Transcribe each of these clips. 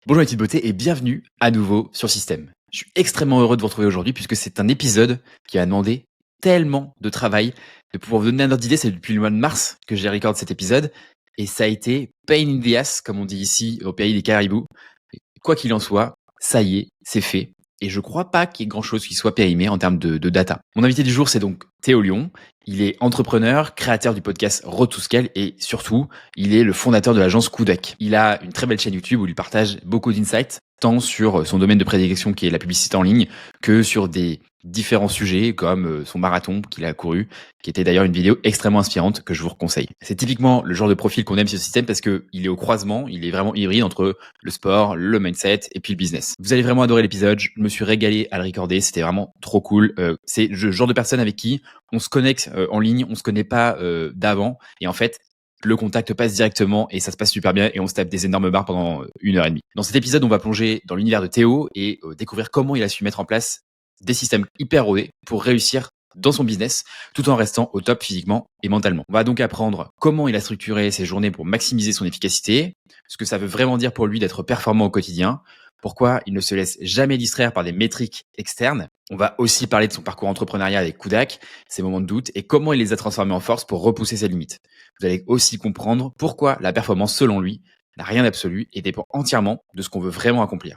Bonjour les petites beautés et bienvenue à nouveau sur Système. Je suis extrêmement heureux de vous retrouver aujourd'hui puisque c'est un épisode qui a demandé tellement de travail. De pouvoir vous donner un ordre d'idée, c'est depuis le mois de mars que j'ai recordé cet épisode et ça a été pain in the ass, comme on dit ici au pays des caribous. Et quoi qu'il en soit, ça y est, c'est fait. Et je crois pas qu'il y ait grand chose qui soit périmé en termes de data. Mon invité du jour, c'est donc Théo Lyon. Il est entrepreneur, créateur du podcast Road to Scale et surtout, il est le fondateur de l'agence Kudak. Il a une très belle chaîne YouTube où il partage beaucoup d'insights, tant sur son domaine de prédilection qui est la publicité en ligne, que sur des différents sujets comme son marathon qu'il a couru, qui était d'ailleurs une vidéo extrêmement inspirante que je vous conseille. C'est typiquement le genre de profil qu'on aime sur ce système parce que il est au croisement, il est vraiment hybride entre le sport, le mindset et puis le business. Vous allez vraiment adorer l'épisode, je me suis régalé à le recorder, c'était vraiment trop cool. C'est le genre de personne avec qui on se connecte en ligne, on se connaît pas d'avant et en fait le contact passe directement et ça se passe super bien et on se tape des énormes barres pendant 1 heure et demie. Dans cet épisode, on va plonger dans l'univers de Théo et découvrir comment il a su mettre en place des systèmes hyper rodés pour réussir dans son business tout en restant au top physiquement et mentalement. On va donc apprendre comment il a structuré ses journées pour maximiser son efficacité, ce que ça veut vraiment dire pour lui d'être performant au quotidien, pourquoi il ne se laisse jamais distraire par des métriques externes. On va aussi parler de son parcours entrepreneurial avec Kudak, ses moments de doute et comment il les a transformés en force pour repousser ses limites. Vous allez aussi comprendre pourquoi la performance, selon lui, n'a rien d'absolu et dépend entièrement de ce qu'on veut vraiment accomplir.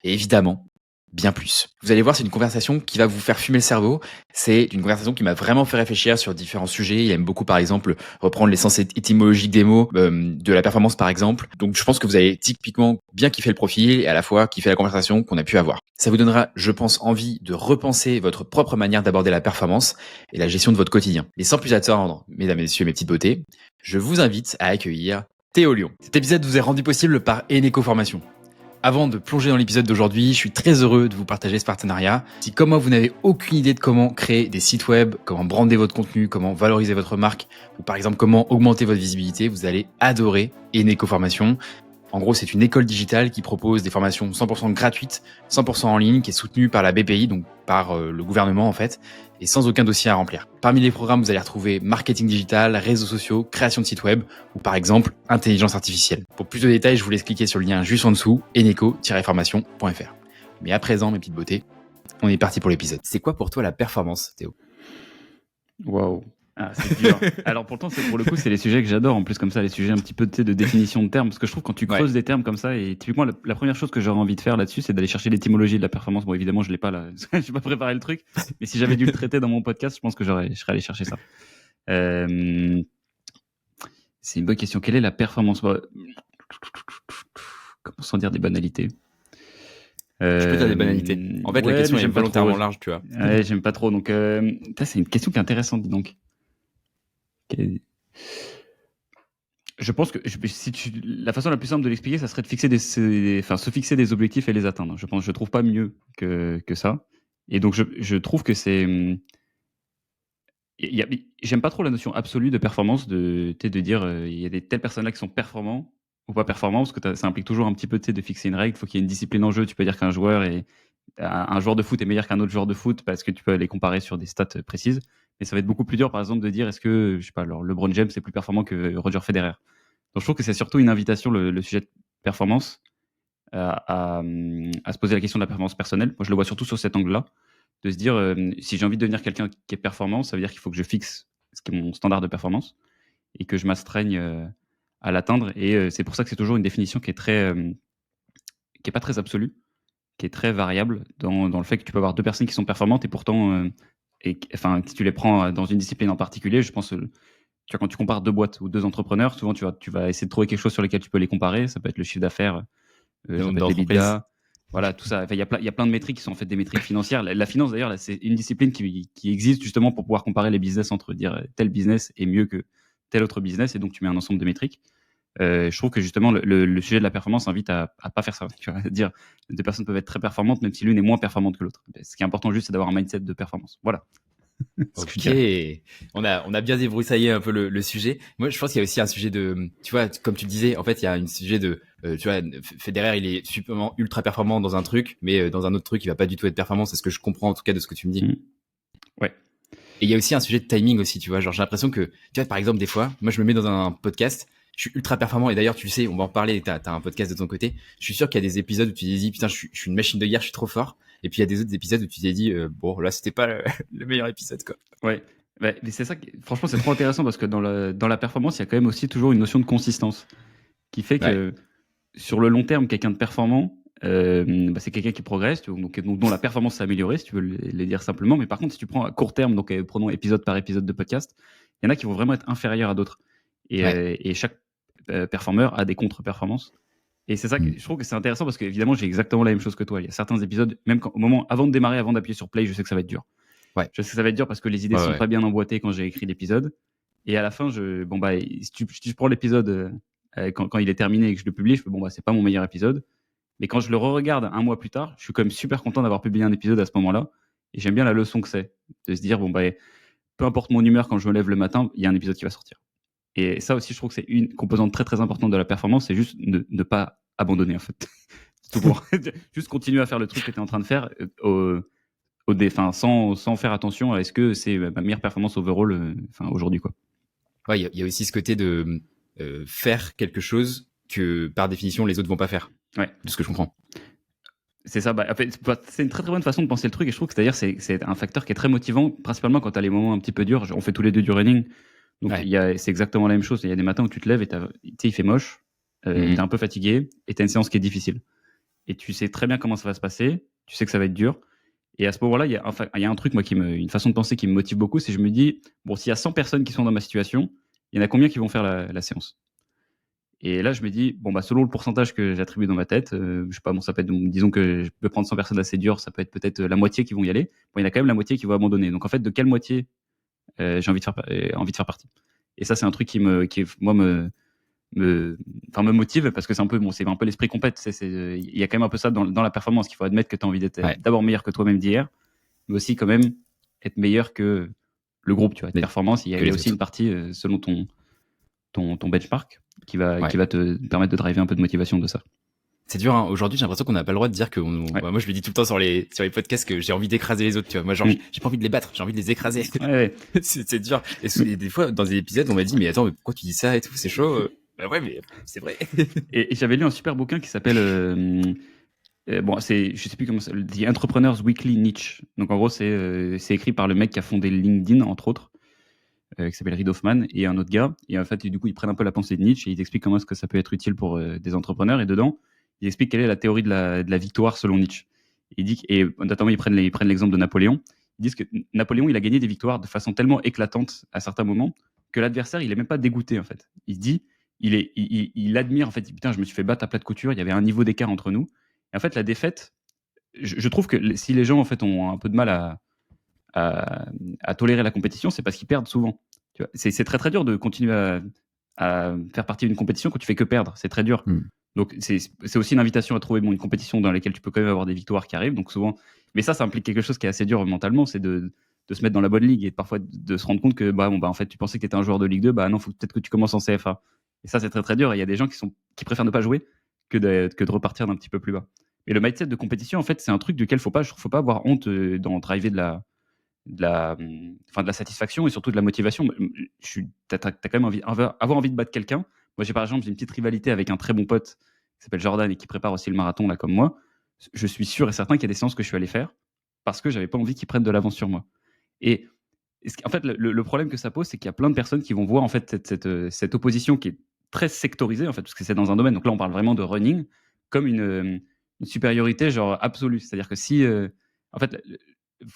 Et évidemment, bien plus. Vous allez voir, c'est une conversation qui va vous faire fumer le cerveau. C'est une conversation qui m'a vraiment fait réfléchir sur différents sujets. Il aime beaucoup, par exemple, reprendre les sens étymologiques des mots, de la performance, par exemple. Donc, je pense que vous allez typiquement bien kiffer le profil et à la fois kiffer la conversation qu'on a pu avoir. Ça vous donnera, je pense, envie de repenser votre propre manière d'aborder la performance et la gestion de votre quotidien. Et sans plus attendre, mesdames et messieurs, mes petites beautés, je vous invite à accueillir Théo Lyon. Cet épisode vous est rendu possible par Eneco Formation. Avant de plonger dans l'épisode d'aujourd'hui, je suis très heureux de vous partager ce partenariat. Si comme moi vous n'avez aucune idée de comment créer des sites web, comment brander votre contenu, comment valoriser votre marque, ou par exemple comment augmenter votre visibilité, vous allez adorer Eneco Formation. En gros, c'est une école digitale qui propose des formations 100% gratuites, 100% en ligne, qui est soutenue par la BPI, donc par le gouvernement en fait, et sans aucun dossier à remplir. Parmi les programmes, vous allez retrouver marketing digital, réseaux sociaux, création de sites web, ou par exemple, intelligence artificielle. Pour plus de détails, je vous laisse cliquer sur le lien juste en dessous, eneco-formation.fr. Mais à présent, mes petites beautés, on est parti pour l'épisode. C'est quoi pour toi la performance, Théo ? Waouh. Ah, c'est dur. Alors pourtant, pour le coup, c'est les sujets que j'adore. En plus, comme ça, les sujets un petit peu de définition de termes. Parce que je trouve quand tu creuses des termes comme ça, et typiquement, la première chose que j'aurais envie de faire là-dessus, c'est d'aller chercher l'étymologie de la performance. Bon, évidemment, je l'ai pas là. Je n'ai pas préparé le truc. Mais si j'avais dû le traiter dans mon podcast, je pense que je serais allé chercher ça. C'est une bonne question. Quelle est la performance ? Comment sans dire des banalités ? Je peux dire des banalités. En fait, la question est volontairement large, tu vois. Ouais, j'aime pas trop. Donc, c'est une question qui est intéressante, dis donc. Je pense que la façon la plus simple de l'expliquer, ça serait de se fixer des objectifs et les atteindre. Je trouve pas mieux que ça. Et donc, je trouve que c'est. J'aime pas trop la notion absolue de performance, de dire il y a telles personnes-là qui sont performants ou pas performants, parce que ça implique toujours un petit peu de fixer une règle. Il faut qu'il y ait une discipline en jeu. Tu peux dire qu'un joueur de foot est meilleur qu'un autre joueur de foot parce que tu peux les comparer sur des stats précises. Mais ça va être beaucoup plus dur, par exemple, de dire est-ce que, je sais pas, alors LeBron James est plus performant que Roger Federer. Donc je trouve que c'est surtout une invitation, le sujet de performance, à se poser la question de la performance personnelle. Moi, je le vois surtout sur cet angle-là, de se dire si j'ai envie de devenir quelqu'un qui est performant, ça veut dire qu'il faut que je fixe ce qui est mon standard de performance et que je m'astreigne à l'atteindre. Et c'est pour ça que c'est toujours une définition qui est pas très absolue, qui est très variable dans le fait que tu peux avoir deux personnes qui sont performantes et pourtant, si tu les prends dans une discipline en particulier, je pense, tu vois, quand tu compares deux boîtes ou deux entrepreneurs, souvent tu vas essayer de trouver quelque chose sur lequel tu peux les comparer. Ça peut être le chiffre d'affaires, ça peut être l'EBITDA, voilà, tout ça. Enfin, il y a plein de métriques qui sont en fait des métriques financières. La finance, d'ailleurs, là, c'est une discipline qui existe justement pour pouvoir comparer les business entre dire tel business est mieux que tel autre business, et donc tu mets un ensemble de métriques. Je trouve que justement le sujet de la performance invite à pas faire ça. Tu vois, dire deux personnes peuvent être très performantes même si l'une est moins performante que l'autre. Ce qui est important juste, c'est d'avoir un mindset de performance. Voilà. Ok, on a bien débroussaillé un peu le sujet. Moi, je pense qu'il y a aussi un sujet de, tu vois, comme tu le disais, en fait, il y a un sujet de, tu vois, Federer, il est super ultra performant dans un truc, mais dans un autre truc, il va pas du tout être performant. C'est ce que je comprends en tout cas de ce que tu me dis. Ouais. Et il y a aussi un sujet de timing aussi, tu vois. Genre, j'ai l'impression que, tu vois, par exemple, des fois, moi, je me mets dans un podcast je suis ultra performant. Et d'ailleurs, tu le sais, on va en parler. T'as un podcast de ton côté. Je suis sûr qu'il y a des épisodes où tu t'es dit, putain, je suis une machine de guerre, je suis trop fort. Et puis il y a des autres épisodes où tu t'es dit, bon, là, c'était pas le meilleur épisode, quoi. Ouais. Mais c'est ça, franchement, c'est trop intéressant parce que dans la performance, il y a quand même aussi toujours une notion de consistance qui fait que sur le long terme, quelqu'un de performant, c'est quelqu'un qui progresse, donc dont la performance s'est améliorée, si tu veux les dire simplement. Mais par contre, si tu prends à court terme, donc prenons épisode par épisode de podcast, il y en a qui vont vraiment être inférieurs à d'autres. Et chaque performeur a des contre-performances. Et c'est ça que je trouve que c'est intéressant parce qu'évidemment, j'ai exactement la même chose que toi. Il y a certains épisodes, même au moment, avant de démarrer, avant d'appuyer sur play, je sais que ça va être dur. Je sais que ça va être dur parce que les idées sont pas bien emboîtées quand j'ai écrit l'épisode. Et à la fin, si tu prends l'épisode quand il est terminé et que je le publie, je fais c'est pas mon meilleur épisode. Mais quand je le re-regarde un mois plus tard, je suis quand même super content d'avoir publié un épisode à ce moment-là. Et j'aime bien la leçon que c'est. De se dire, peu importe mon humeur quand je me lève le matin, il y a un épisode qui va sortir. Et ça aussi, je trouve que c'est une composante très très importante de la performance, c'est juste ne pas abandonner en fait. Tout bon. Juste continuer à faire le truc que tu es en train de faire sans faire attention à est-ce que c'est ma meilleure performance overall aujourd'hui, quoi. Ouais, il y a aussi ce côté de faire quelque chose que par définition les autres vont pas faire. Ouais. De ce que je comprends. C'est ça. En fait, c'est une très très bonne façon de penser le truc et je trouve que c'est un facteur qui est très motivant, principalement quand tu as les moments un petit peu durs. On fait tous les deux du running, donc c'est exactement la même chose. Il y a des matins où tu te lèves et il fait moche, t'es un peu fatigué et t'as une séance qui est difficile. Et tu sais très bien comment ça va se passer, tu sais que ça va être dur. Et à ce moment-là, il y a un truc, moi, une façon de penser qui me motive beaucoup, c'est je me dis, s'il y a 100 personnes qui sont dans ma situation, il y en a combien qui vont faire la séance? Et là, je me dis, selon le pourcentage que j'attribue dans ma tête, je sais pas, ça peut être, disons que je peux prendre 100 personnes assez dures, ça peut être peut-être la moitié qui vont y aller. Il y en a quand même la moitié qui vont abandonner. Donc, en fait, de quelle moitié j'ai envie de faire partie? Et ça, c'est un truc qui me motive parce que c'est un peu l'esprit compète. Il y a quand même un peu ça dans la performance qu'il faut admettre que tu as envie d'être d'abord meilleur que toi-même d'hier, mais aussi quand même être meilleur que le groupe. Tu vois, performance, il y a aussi une partie selon ton benchmark qui va te permettre de driver un peu de motivation de ça. C'est dur, hein. Aujourd'hui, j'ai l'impression qu'on n'a pas le droit de dire que moi, je le dis tout le temps sur les podcasts que j'ai envie d'écraser les autres, tu vois. Moi, j'ai pas envie de les battre, j'ai envie de les écraser. C'est dur. Et des fois, dans des épisodes, on m'a dit, mais attends, mais pourquoi tu dis ça et tout? C'est chaud. Ouais, mais c'est vrai. et j'avais lu un super bouquin qui s'appelle, je sais plus comment ça, The Entrepreneur's Weekly Niche. Donc, en gros, c'est écrit par le mec qui a fondé LinkedIn, entre autres, qui s'appelle Reid Hoffman, et un autre gars. Et en fait, du coup, ils prennent un peu la pensée de Nietzsche et ils expliquent comment est-ce que ça peut être utile pour des entrepreneurs. Et dedans, ils expliquent quelle est la théorie de la victoire selon Nietzsche. Et notamment, ils prennent l'exemple de Napoléon. Ils disent que Napoléon, il a gagné des victoires de façon tellement éclatante à certains moments que l'adversaire, il est même pas dégoûté, en fait. Il se dit, il admire, en fait, putain, je me suis fait battre à plat de couture, il y avait un niveau d'écart entre nous. Et en fait, la défaite, je trouve que si les gens, en fait, ont un peu de mal à tolérer la compétition, c'est parce qu'ils perdent souvent. Tu vois, c'est très très dur de continuer à faire partie d'une compétition quand tu fais que perdre. C'est très dur. Donc c'est aussi une invitation à trouver une compétition dans laquelle tu peux quand même avoir des victoires qui arrivent. Donc souvent, mais ça implique quelque chose qui est assez dur mentalement, c'est de se mettre dans la bonne ligue et parfois de se rendre compte que en fait tu pensais que tu étais un joueur de Ligue 2, non, faut peut-être que tu commences en CFA. Et ça c'est très très dur. Et il y a des gens qui préfèrent ne pas jouer que de repartir d'un petit peu plus bas. Et le mindset de compétition, en fait, c'est un truc duquel faut pas avoir honte dans driver de la satisfaction et surtout de la motivation. T'as quand même avoir envie de battre quelqu'un. Moi, par exemple, j'ai une petite rivalité avec un très bon pote qui s'appelle Jordan et qui prépare aussi le marathon là comme moi. Je suis sûr et certain qu'il y a des séances que je suis allé faire parce que j'avais pas envie qu'il prenne de l'avance sur moi. Et en fait, le problème que ça pose, c'est qu'il y a plein de personnes qui vont voir en fait cette opposition qui est très sectorisée en fait, parce que c'est dans un domaine. Donc là, on parle vraiment de running comme une supériorité genre absolue. C'est-à-dire que si en fait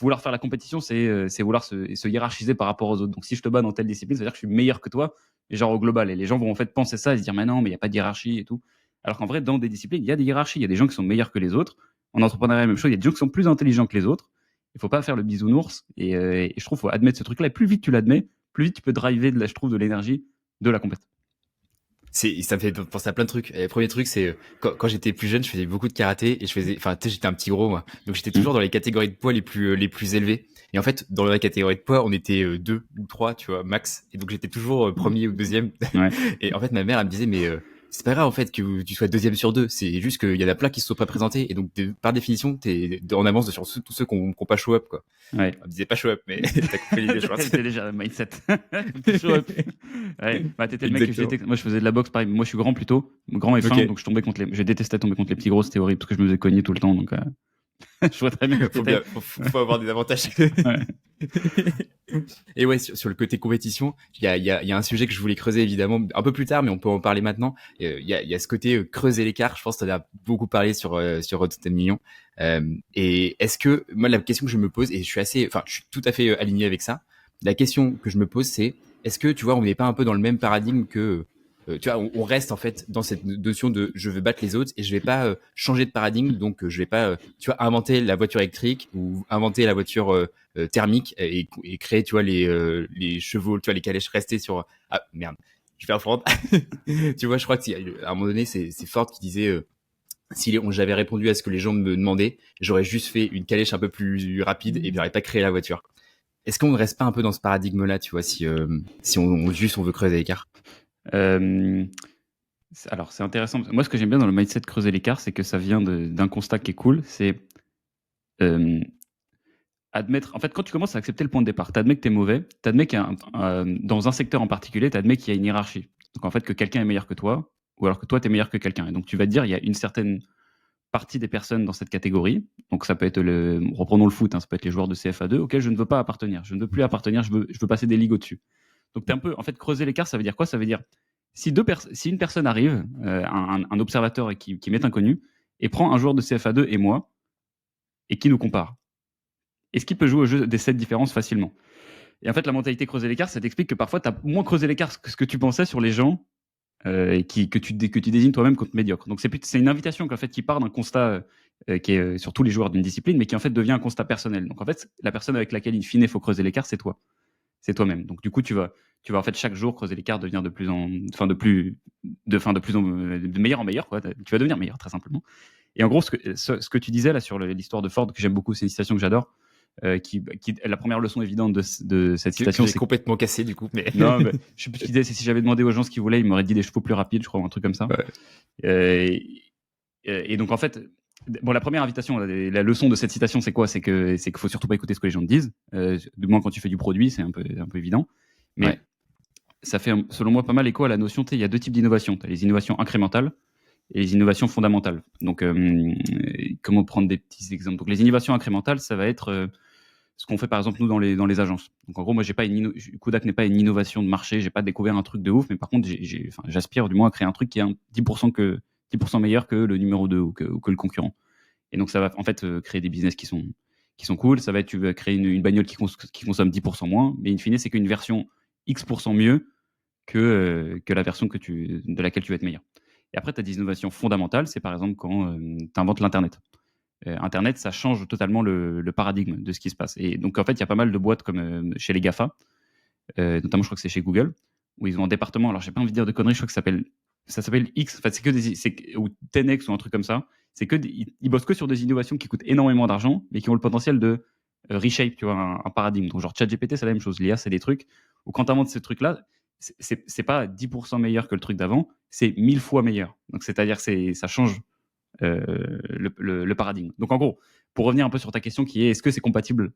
vouloir faire la compétition, c'est vouloir se hiérarchiser par rapport aux autres. Donc si je te bats dans telle discipline, ça veut dire que je suis meilleur que toi, et genre au global. Et les gens vont en fait penser ça et se dire mais non, mais il n'y a pas de hiérarchie et tout. Alors qu'en vrai, dans des disciplines, il y a des hiérarchies. Il y a des gens qui sont meilleurs que les autres. En entrepreneuriat, la même chose. Il y a des gens qui sont plus intelligents que les autres. Il faut pas faire le bisounours. Et je trouve qu'il faut admettre ce truc-là. Et plus vite tu l'admets, plus vite tu peux driver de l'énergie de la compétition. Ça me fait penser à plein de trucs. Et le premier truc, c'est quand j'étais plus jeune, je faisais beaucoup de karaté et j'étais un petit gros, moi. Donc j'étais toujours dans les catégories de poids les plus élevées. Et en fait, dans la catégorie de poids, on était 2 ou 3, tu vois, max. Et donc j'étais toujours premier ou deuxième. Ouais. Et en fait, ma mère, elle me disait, mais c'est pas grave en fait que tu sois deuxième sur deux. C'est juste qu'il y en a plein qui se sont pas présentés et donc par définition t'es en avance sur tous ceux qui ont pas show up quoi. Ouais. On disait pas show up mais t'as compris l'idée je pense. C'était déjà mindset. Show up. Ouais. Bah, t'étais le mec que je déteste. Moi, je faisais de la boxe, pareil. Moi, je suis grand plutôt. Grand et fin, donc je tombais contre je détestais tomber contre les petits gros, c'était horrible parce que je me faisais cogner tout le temps. Donc, je vois très bien que faut avoir des avantages. Et ouais, sur le côté compétition, il y a un sujet que je voulais creuser évidemment un peu plus tard, mais on peut en parler maintenant. Il y a ce côté creuser l'écart. Je pense que tu en as beaucoup parlé sur Rotten Million. Et est-ce que moi la question que je me pose et je suis tout à fait aligné avec ça. La question que je me pose c'est est-ce que tu vois on n'est pas un peu dans le même paradigme que tu vois, on reste en fait dans cette notion de je veux battre les autres et je vais pas changer de paradigme, donc je vais pas, tu vois, inventer la voiture électrique ou inventer la voiture thermique et créer, tu vois, les chevaux, tu vois, les calèches rester sur. Ah merde, je vais reprendre. Tu vois, je crois que à un moment donné, c'est Ford qui disait. Si j'avais répondu à ce que les gens me demandaient, j'aurais juste fait une calèche un peu plus rapide et j'aurais pas créé la voiture. Est-ce qu'on ne reste pas un peu dans ce paradigme-là, tu vois, si on veut creuser l'écart? Alors, c'est intéressant. Moi, ce que j'aime bien dans le mindset creuser l'écart, c'est que ça vient d'un constat qui est cool. C'est admettre. En fait, quand tu commences à accepter le point de départ, tu admets que tu es mauvais, tu admets dans un secteur en particulier, tu admets qu'il y a une hiérarchie. Donc, en fait, que quelqu'un est meilleur que toi, ou alors que toi, tu es meilleur que quelqu'un. Et donc, tu vas te dire, il y a une certaine partie des personnes dans cette catégorie. Donc, ça peut être reprenons le foot, hein, ça peut être les joueurs de CFA2 auxquels je ne veux pas appartenir. Je ne veux plus appartenir, je veux passer des ligues au-dessus. Donc, tu es un peu, en fait, creuser l'écart, ça veut dire quoi? Ça veut dire, si une personne arrive, un observateur qui m'est inconnu, et prend un joueur de CFA2 et moi, et qui nous compare, est-ce qu'il peut jouer au jeu des 7 différences facilement? Et en fait, la mentalité creuser l'écart, ça t'explique que parfois, tu as moins creusé l'écart que ce que tu pensais sur les gens que tu désignes toi-même comme médiocre. Donc, c'est une invitation en fait, qui part d'un constat qui est sur tous les joueurs d'une discipline, mais qui en fait devient un constat personnel. Donc, en fait, la personne avec laquelle, in fine, il faut creuser l'écart, c'est toi. C'est toi-même. Donc, du coup, tu vas en fait chaque jour creuser l'écart, devenir de meilleur en meilleur, quoi. Tu vas devenir meilleur, très simplement. Et en gros, ce que tu disais là sur l'histoire de Ford, que j'aime beaucoup, c'est une citation que j'adore. La première leçon évidente de cette citation, c'est complètement cassé du coup. Mais... Non, mais je sais plus ce qu'il disait. C'est si j'avais demandé aux gens ce qu'ils voulaient, ils m'auraient dit des chevaux plus rapides, je crois, ou un truc comme ça. Ouais. Et donc en fait, bon, la première invitation, la leçon de cette citation, c'est quoi? C'est qu'il faut surtout pas écouter ce que les gens te disent. Du moins quand tu fais du produit, c'est un peu évident. Mais ça fait, selon moi, pas mal écho à la notion. Il y a deux types d'innovations. Tu as les innovations incrémentales et les innovations fondamentales. Donc, comment prendre des petits exemples? Donc, les innovations incrémentales, ça va être ce qu'on fait par exemple nous dans les agences. Donc en gros, moi j'ai pas Kudak n'est pas une innovation de marché, j'ai pas découvert un truc de ouf, mais par contre j'aspire du moins à créer un truc qui est 10% meilleur que le numéro 2 ou que le concurrent. Et donc ça va en fait créer des business qui sont cool. Ça va être tu vas créer une bagnole qui consomme 10% moins, mais in fine c'est qu'une version X% mieux que la version de laquelle tu vas être meilleur. Et après tu as des innovations fondamentales, c'est par exemple quand tu inventes l'internet. Internet, ça change totalement le paradigme de ce qui se passe. Et donc, en fait, il y a pas mal de boîtes comme chez les GAFA, notamment, je crois que c'est chez Google, où ils ont un département. Alors, j'ai pas envie de dire de conneries, je crois que ça s'appelle X. En fait, c'est que ou 10X ou un truc comme ça. Ils bossent que sur des innovations qui coûtent énormément d'argent, mais qui ont le potentiel de reshape, tu vois, un paradigme. Donc, genre, ChatGPT, c'est la même chose. L'IA, c'est des trucs où quand tu inventes ce truc-là, c'est pas 10% meilleur que le truc d'avant, c'est 1000 fois meilleur. Donc, c'est-à-dire, ça change le paradigme. Donc en gros, pour revenir un peu sur ta question qui est est-ce que c'est compatible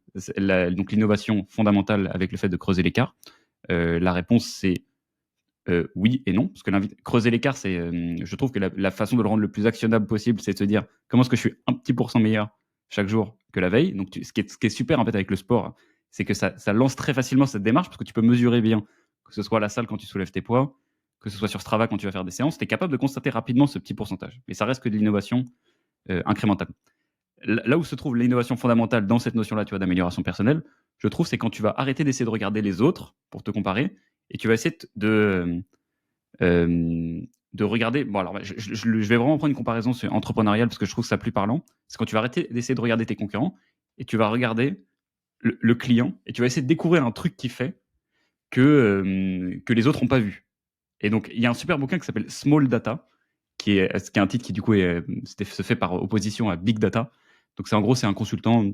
donc l'innovation fondamentale avec le fait de creuser l'écart, la réponse c'est oui et non, parce que creuser l'écart, je trouve que la façon de le rendre le plus actionnable possible, c'est de se dire comment est-ce que je suis un petit % meilleur chaque jour que la veille. Donc ce qui est super en fait avec le sport, c'est que ça lance très facilement cette démarche parce que tu peux mesurer bien, que ce soit à la salle quand tu soulèves tes poids, que ce soit sur Strava quand tu vas faire des séances, tu es capable de constater rapidement ce petit pourcentage. Mais ça reste que de l'innovation incrémentale. Là où se trouve l'innovation fondamentale dans cette notion-là, tu vois, d'amélioration personnelle, je trouve, c'est quand tu vas arrêter d'essayer de regarder les autres pour te comparer et tu vas essayer de regarder. Bon, alors, je vais vraiment prendre une comparaison entrepreneuriale parce que je trouve ça plus parlant. C'est quand tu vas arrêter d'essayer de regarder tes concurrents et tu vas regarder le client et tu vas essayer de découvrir un truc qui fait que les autres n'ont pas vu. Et donc, il y a un super bouquin qui s'appelle Small Data, qui est un titre qui, du coup, se fait par opposition à Big Data. Donc, en gros, c'est un consultant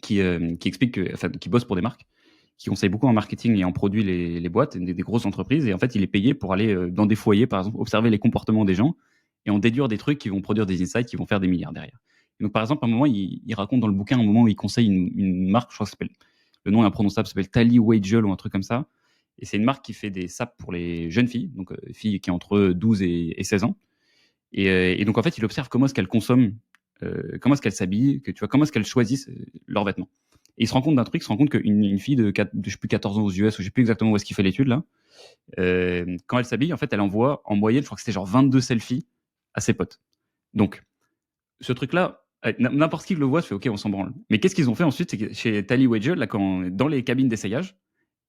qui explique qui bosse pour des marques qui conseille beaucoup en marketing et en produits les boîtes, des grosses entreprises. Et en fait, il est payé pour aller dans des foyers, par exemple, observer les comportements des gens et en déduire des trucs qui vont produire des insights qui vont faire des milliards derrière. Et donc, par exemple, à un moment, il raconte dans le bouquin un moment où il conseille une marque, je crois que ça s'appelle, le nom est imprononçable, ça s'appelle Tally Weigel ou un truc comme ça. Et c'est une marque qui fait des sapes pour les jeunes filles, donc filles qui ont entre 12 et 16 ans. Et donc, en fait, il observe comment est-ce qu'elles consomment, comment est-ce qu'elles s'habillent, que, tu vois, comment est-ce qu'elles choisissent leurs vêtements. Et il se rend compte d'un truc, il se rend compte qu'une fille de je sais plus 14 ans aux US, ou je sais plus exactement où est-ce qu'il fait l'étude là, quand elle s'habille, en fait, elle envoie en moyenne, je crois que c'était genre 22 selfies à ses potes. Donc, ce truc-là, n'importe qui le voit, se fait OK, on s'en branle. Mais qu'est-ce qu'ils ont fait ensuite, c'est que chez Tally Weigel, là, dans les cabines d'essayage,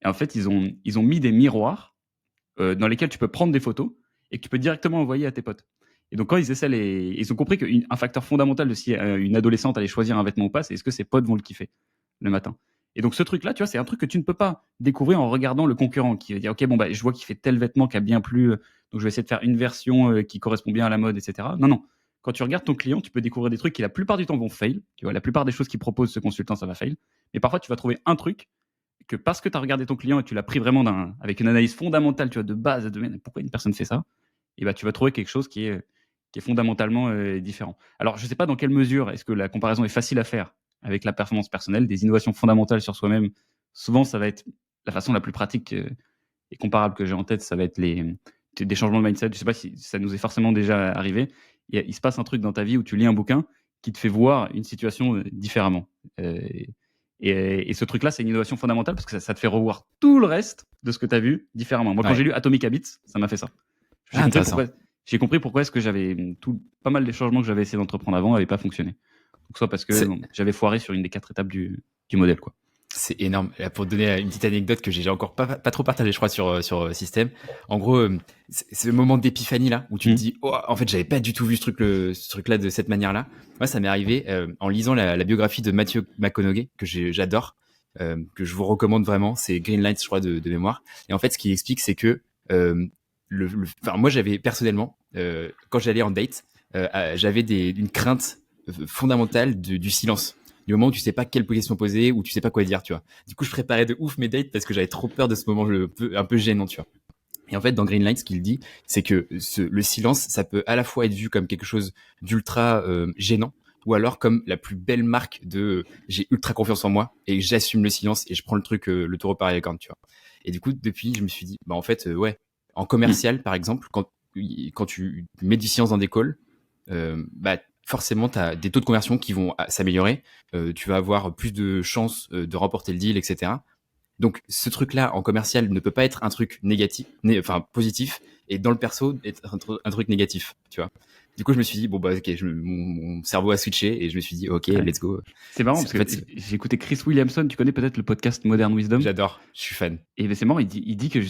en fait, ils ont mis des miroirs dans lesquels tu peux prendre des photos et que tu peux directement envoyer à tes potes. Et donc, quand ils essaient ils ont compris qu'un facteur fondamental de si une adolescente allait choisir un vêtement ou pas, c'est est-ce que ses potes vont le kiffer le matin. Et donc, ce truc-là, tu vois, c'est un truc que tu ne peux pas découvrir en regardant le concurrent qui va dire, OK, bon, bah, je vois qu'il fait tel vêtement qui a bien plu, donc je vais essayer de faire une version qui correspond bien à la mode, etc. Non, non. Quand tu regardes ton client, tu peux découvrir des trucs qui, la plupart du temps, vont fail. Tu vois, la plupart des choses qu'il propose, ce consultant, ça va fail. Mais parfois, tu vas trouver un truc que parce que tu as regardé ton client et tu l'as pris vraiment avec une analyse fondamentale, tu vois, de base, de pourquoi une personne fait ça, et bah, tu vas trouver quelque chose qui est fondamentalement différent. Alors, je ne sais pas dans quelle mesure est-ce que la comparaison est facile à faire avec la performance personnelle, des innovations fondamentales sur soi-même. Souvent, ça va être la façon la plus pratique et comparable que j'ai en tête, ça va être des changements de mindset. Je ne sais pas si ça nous est forcément déjà arrivé. Il se passe un truc dans ta vie où tu lis un bouquin qui te fait voir une situation différemment. Et ce truc-là, c'est une innovation fondamentale parce que ça te fait revoir tout le reste de ce que tu as vu différemment. Moi, quand j'ai lu Atomic Habits, ça m'a fait ça. J'ai compris pourquoi est-ce que pas mal des changements que j'avais essayé d'entreprendre avant n'avaient pas fonctionné. Donc, soit parce que j'avais foiré sur une des 4 étapes du modèle, quoi. C'est énorme. Pour te donner une petite anecdote que j'ai encore pas trop partagée, je crois, sur Système. En gros, c'est le moment d'épiphanie là où tu te dis, oh, en fait, j'avais pas du tout vu ce truc-là de cette manière-là. Moi, ça m'est arrivé en lisant la biographie de Matthew McConaughey que j'adore, que je vous recommande vraiment. C'est Green Lights, je crois, de mémoire. Et en fait, ce qu'il explique, c'est que moi, j'avais personnellement, quand j'allais en date, j'avais une crainte fondamentale du silence. Du moment où tu sais pas quelle question poser ou tu sais pas quoi dire, tu vois. Du coup, je préparais de ouf mes dates parce que j'avais trop peur de ce moment un peu gênant, tu vois. Et en fait, dans Greenlight, ce qu'il dit, c'est que le silence, ça peut à la fois être vu comme quelque chose d'ultra gênant, ou alors comme la plus belle marque de j'ai ultra confiance en moi et j'assume le silence et je prends le truc le taureau par les cornes, tu vois. Et du coup, depuis, je me suis dit, bah en fait, ouais, en commercial, par exemple, quand tu mets du silence dans des calls, bah forcément, tu as des taux de conversion qui vont s'améliorer. Tu vas avoir plus de chances de remporter le deal, etc. Donc, ce truc-là, en commercial, ne peut pas être un truc négatif, enfin positif, et dans le perso, être un truc négatif, tu vois. Du coup, je me suis dit, bon, bah, ok, mon cerveau a switché, et je me suis dit, ok, let's go. C'est marrant, parce que j'ai écouté Chris Williamson, tu connais peut-être le podcast Modern Wisdom? J'adore, je suis fan. Et c'est marrant, il dit que,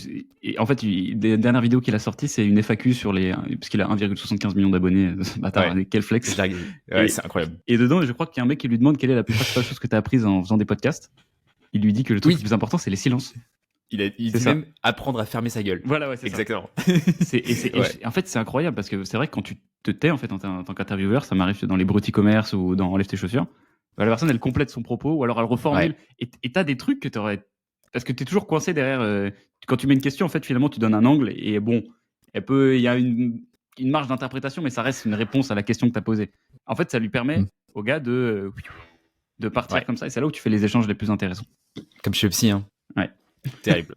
en fait, des dernières vidéos qu'il a sorties, c'est une FAQ sur parce qu'il a 1,75 million d'abonnés, bâtard, quel flex. C'est incroyable. Et dedans, je crois qu'il y a un mec qui lui demande quelle est la plus principale chose que tu as apprise en faisant des podcasts. Il lui dit que le truc le plus important, c'est les silences. Il dit même apprendre à fermer sa gueule. Voilà, ouais, c'est exactement. En fait, c'est incroyable parce que c'est vrai que quand tu te tais, en fait, en tant qu'intervieweur, ça m'arrive dans les broutilles commerce ou dans Enlève tes chaussures, bah, la personne, elle complète son propos ou alors elle reformule. Ouais. Et t'as des trucs que t'aurais. Parce que t'es toujours coincé derrière. Quand tu mets une question, en fait, finalement, tu donnes un angle et bon, il y a une marge d'interprétation, mais ça reste une réponse à la question que t'as posée. En fait, ça lui permet au gars de partir comme ça et c'est là où tu fais les échanges les plus intéressants. Comme chez Psy, hein. Ouais. Terrible.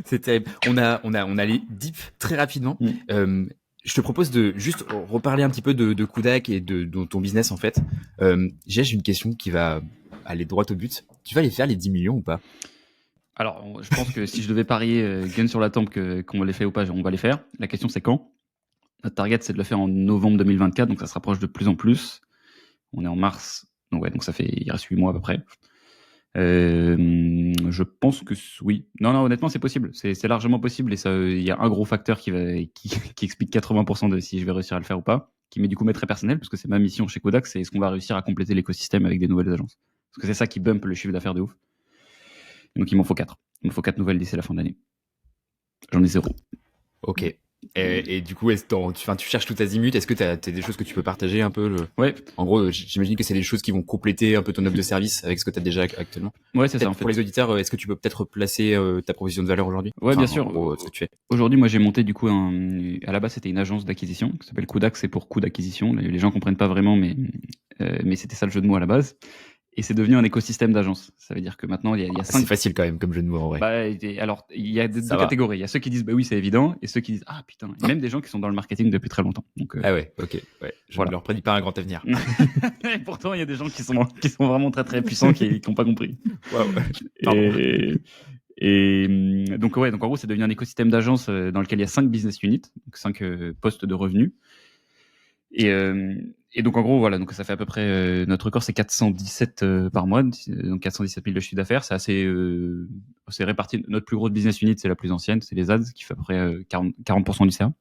C'est terrible. On a les deep très rapidement. Je te propose de juste reparler un petit peu de Kudak et de ton business en fait. J'ai une question qui va aller droit au but. Tu vas aller faire les 10 millions ou pas? Alors, je pense que si je devais parier gun sur la tempe qu'on les fait ou pas, on va les faire. La question c'est quand. Notre target c'est de le faire en novembre 2024, donc ça se rapproche de plus en plus. On est en mars, donc il reste 8 mois à peu près. Je pense que oui. Non, honnêtement, c'est possible. C'est largement possible. Et ça, il y a un gros facteur qui explique 80% de si je vais réussir à le faire ou pas, qui m'est du coup très personnel, parce que c'est ma mission chez Kodak, c'est est-ce qu'on va réussir à compléter l'écosystème avec des nouvelles agences. Parce que c'est ça qui bump le chiffre d'affaires de ouf. Donc il m'en faut 4. Il me faut 4 nouvelles d'ici la fin de l'année. J'en ai 0. Ok. Et du coup, tu cherches tout azimut. Est-ce que t'as des choses que tu peux partager un peu Ouais. En gros, j'imagine que c'est des choses qui vont compléter un peu ton offre de service avec ce que tu as déjà actuellement. Ouais, c'est ça. En Pour fait. les auditeurs, est-ce que tu peux peut-être placer ta proposition de valeur aujourd'hui? Ouais, Enfin, bien sûr. En gros, ce que tu fais. Aujourd'hui, moi, j'ai monté du coup à la base, c'était une agence d'acquisition qui s'appelle Kudak, c'est pour coût d'acquisition. Les gens comprennent pas vraiment, mais c'était ça le jeu de mots à la base. Et c'est devenu un écosystème d'agences. Ça veut dire que maintenant, il y a 5. C'est facile quand même comme jeu de mots en vrai. Bah, alors, il y a deux Ça va. catégories. Il y a ceux qui disent bah oui, c'est évident, et ceux qui disent ah putain. Et même des gens qui sont dans le marketing depuis très longtemps. Donc, Ah ouais, ok. Ouais. Je Voilà. ne leur prédis pas un grand avenir. Et pourtant, il y a des gens qui sont vraiment très très puissants qui n'ont pas compris. Waouh. Donc en gros, c'est devenu un écosystème d'agences dans lequel il y a 5 business units, donc 5 postes de revenus. Et donc en gros, voilà, donc ça fait à peu près notre record, c'est 417 par mois, donc 417 000 de chiffre d'affaires. C'est assez réparti. Notre plus grosse business unit, c'est la plus ancienne, c'est les ads qui fait à peu près 40% du CA.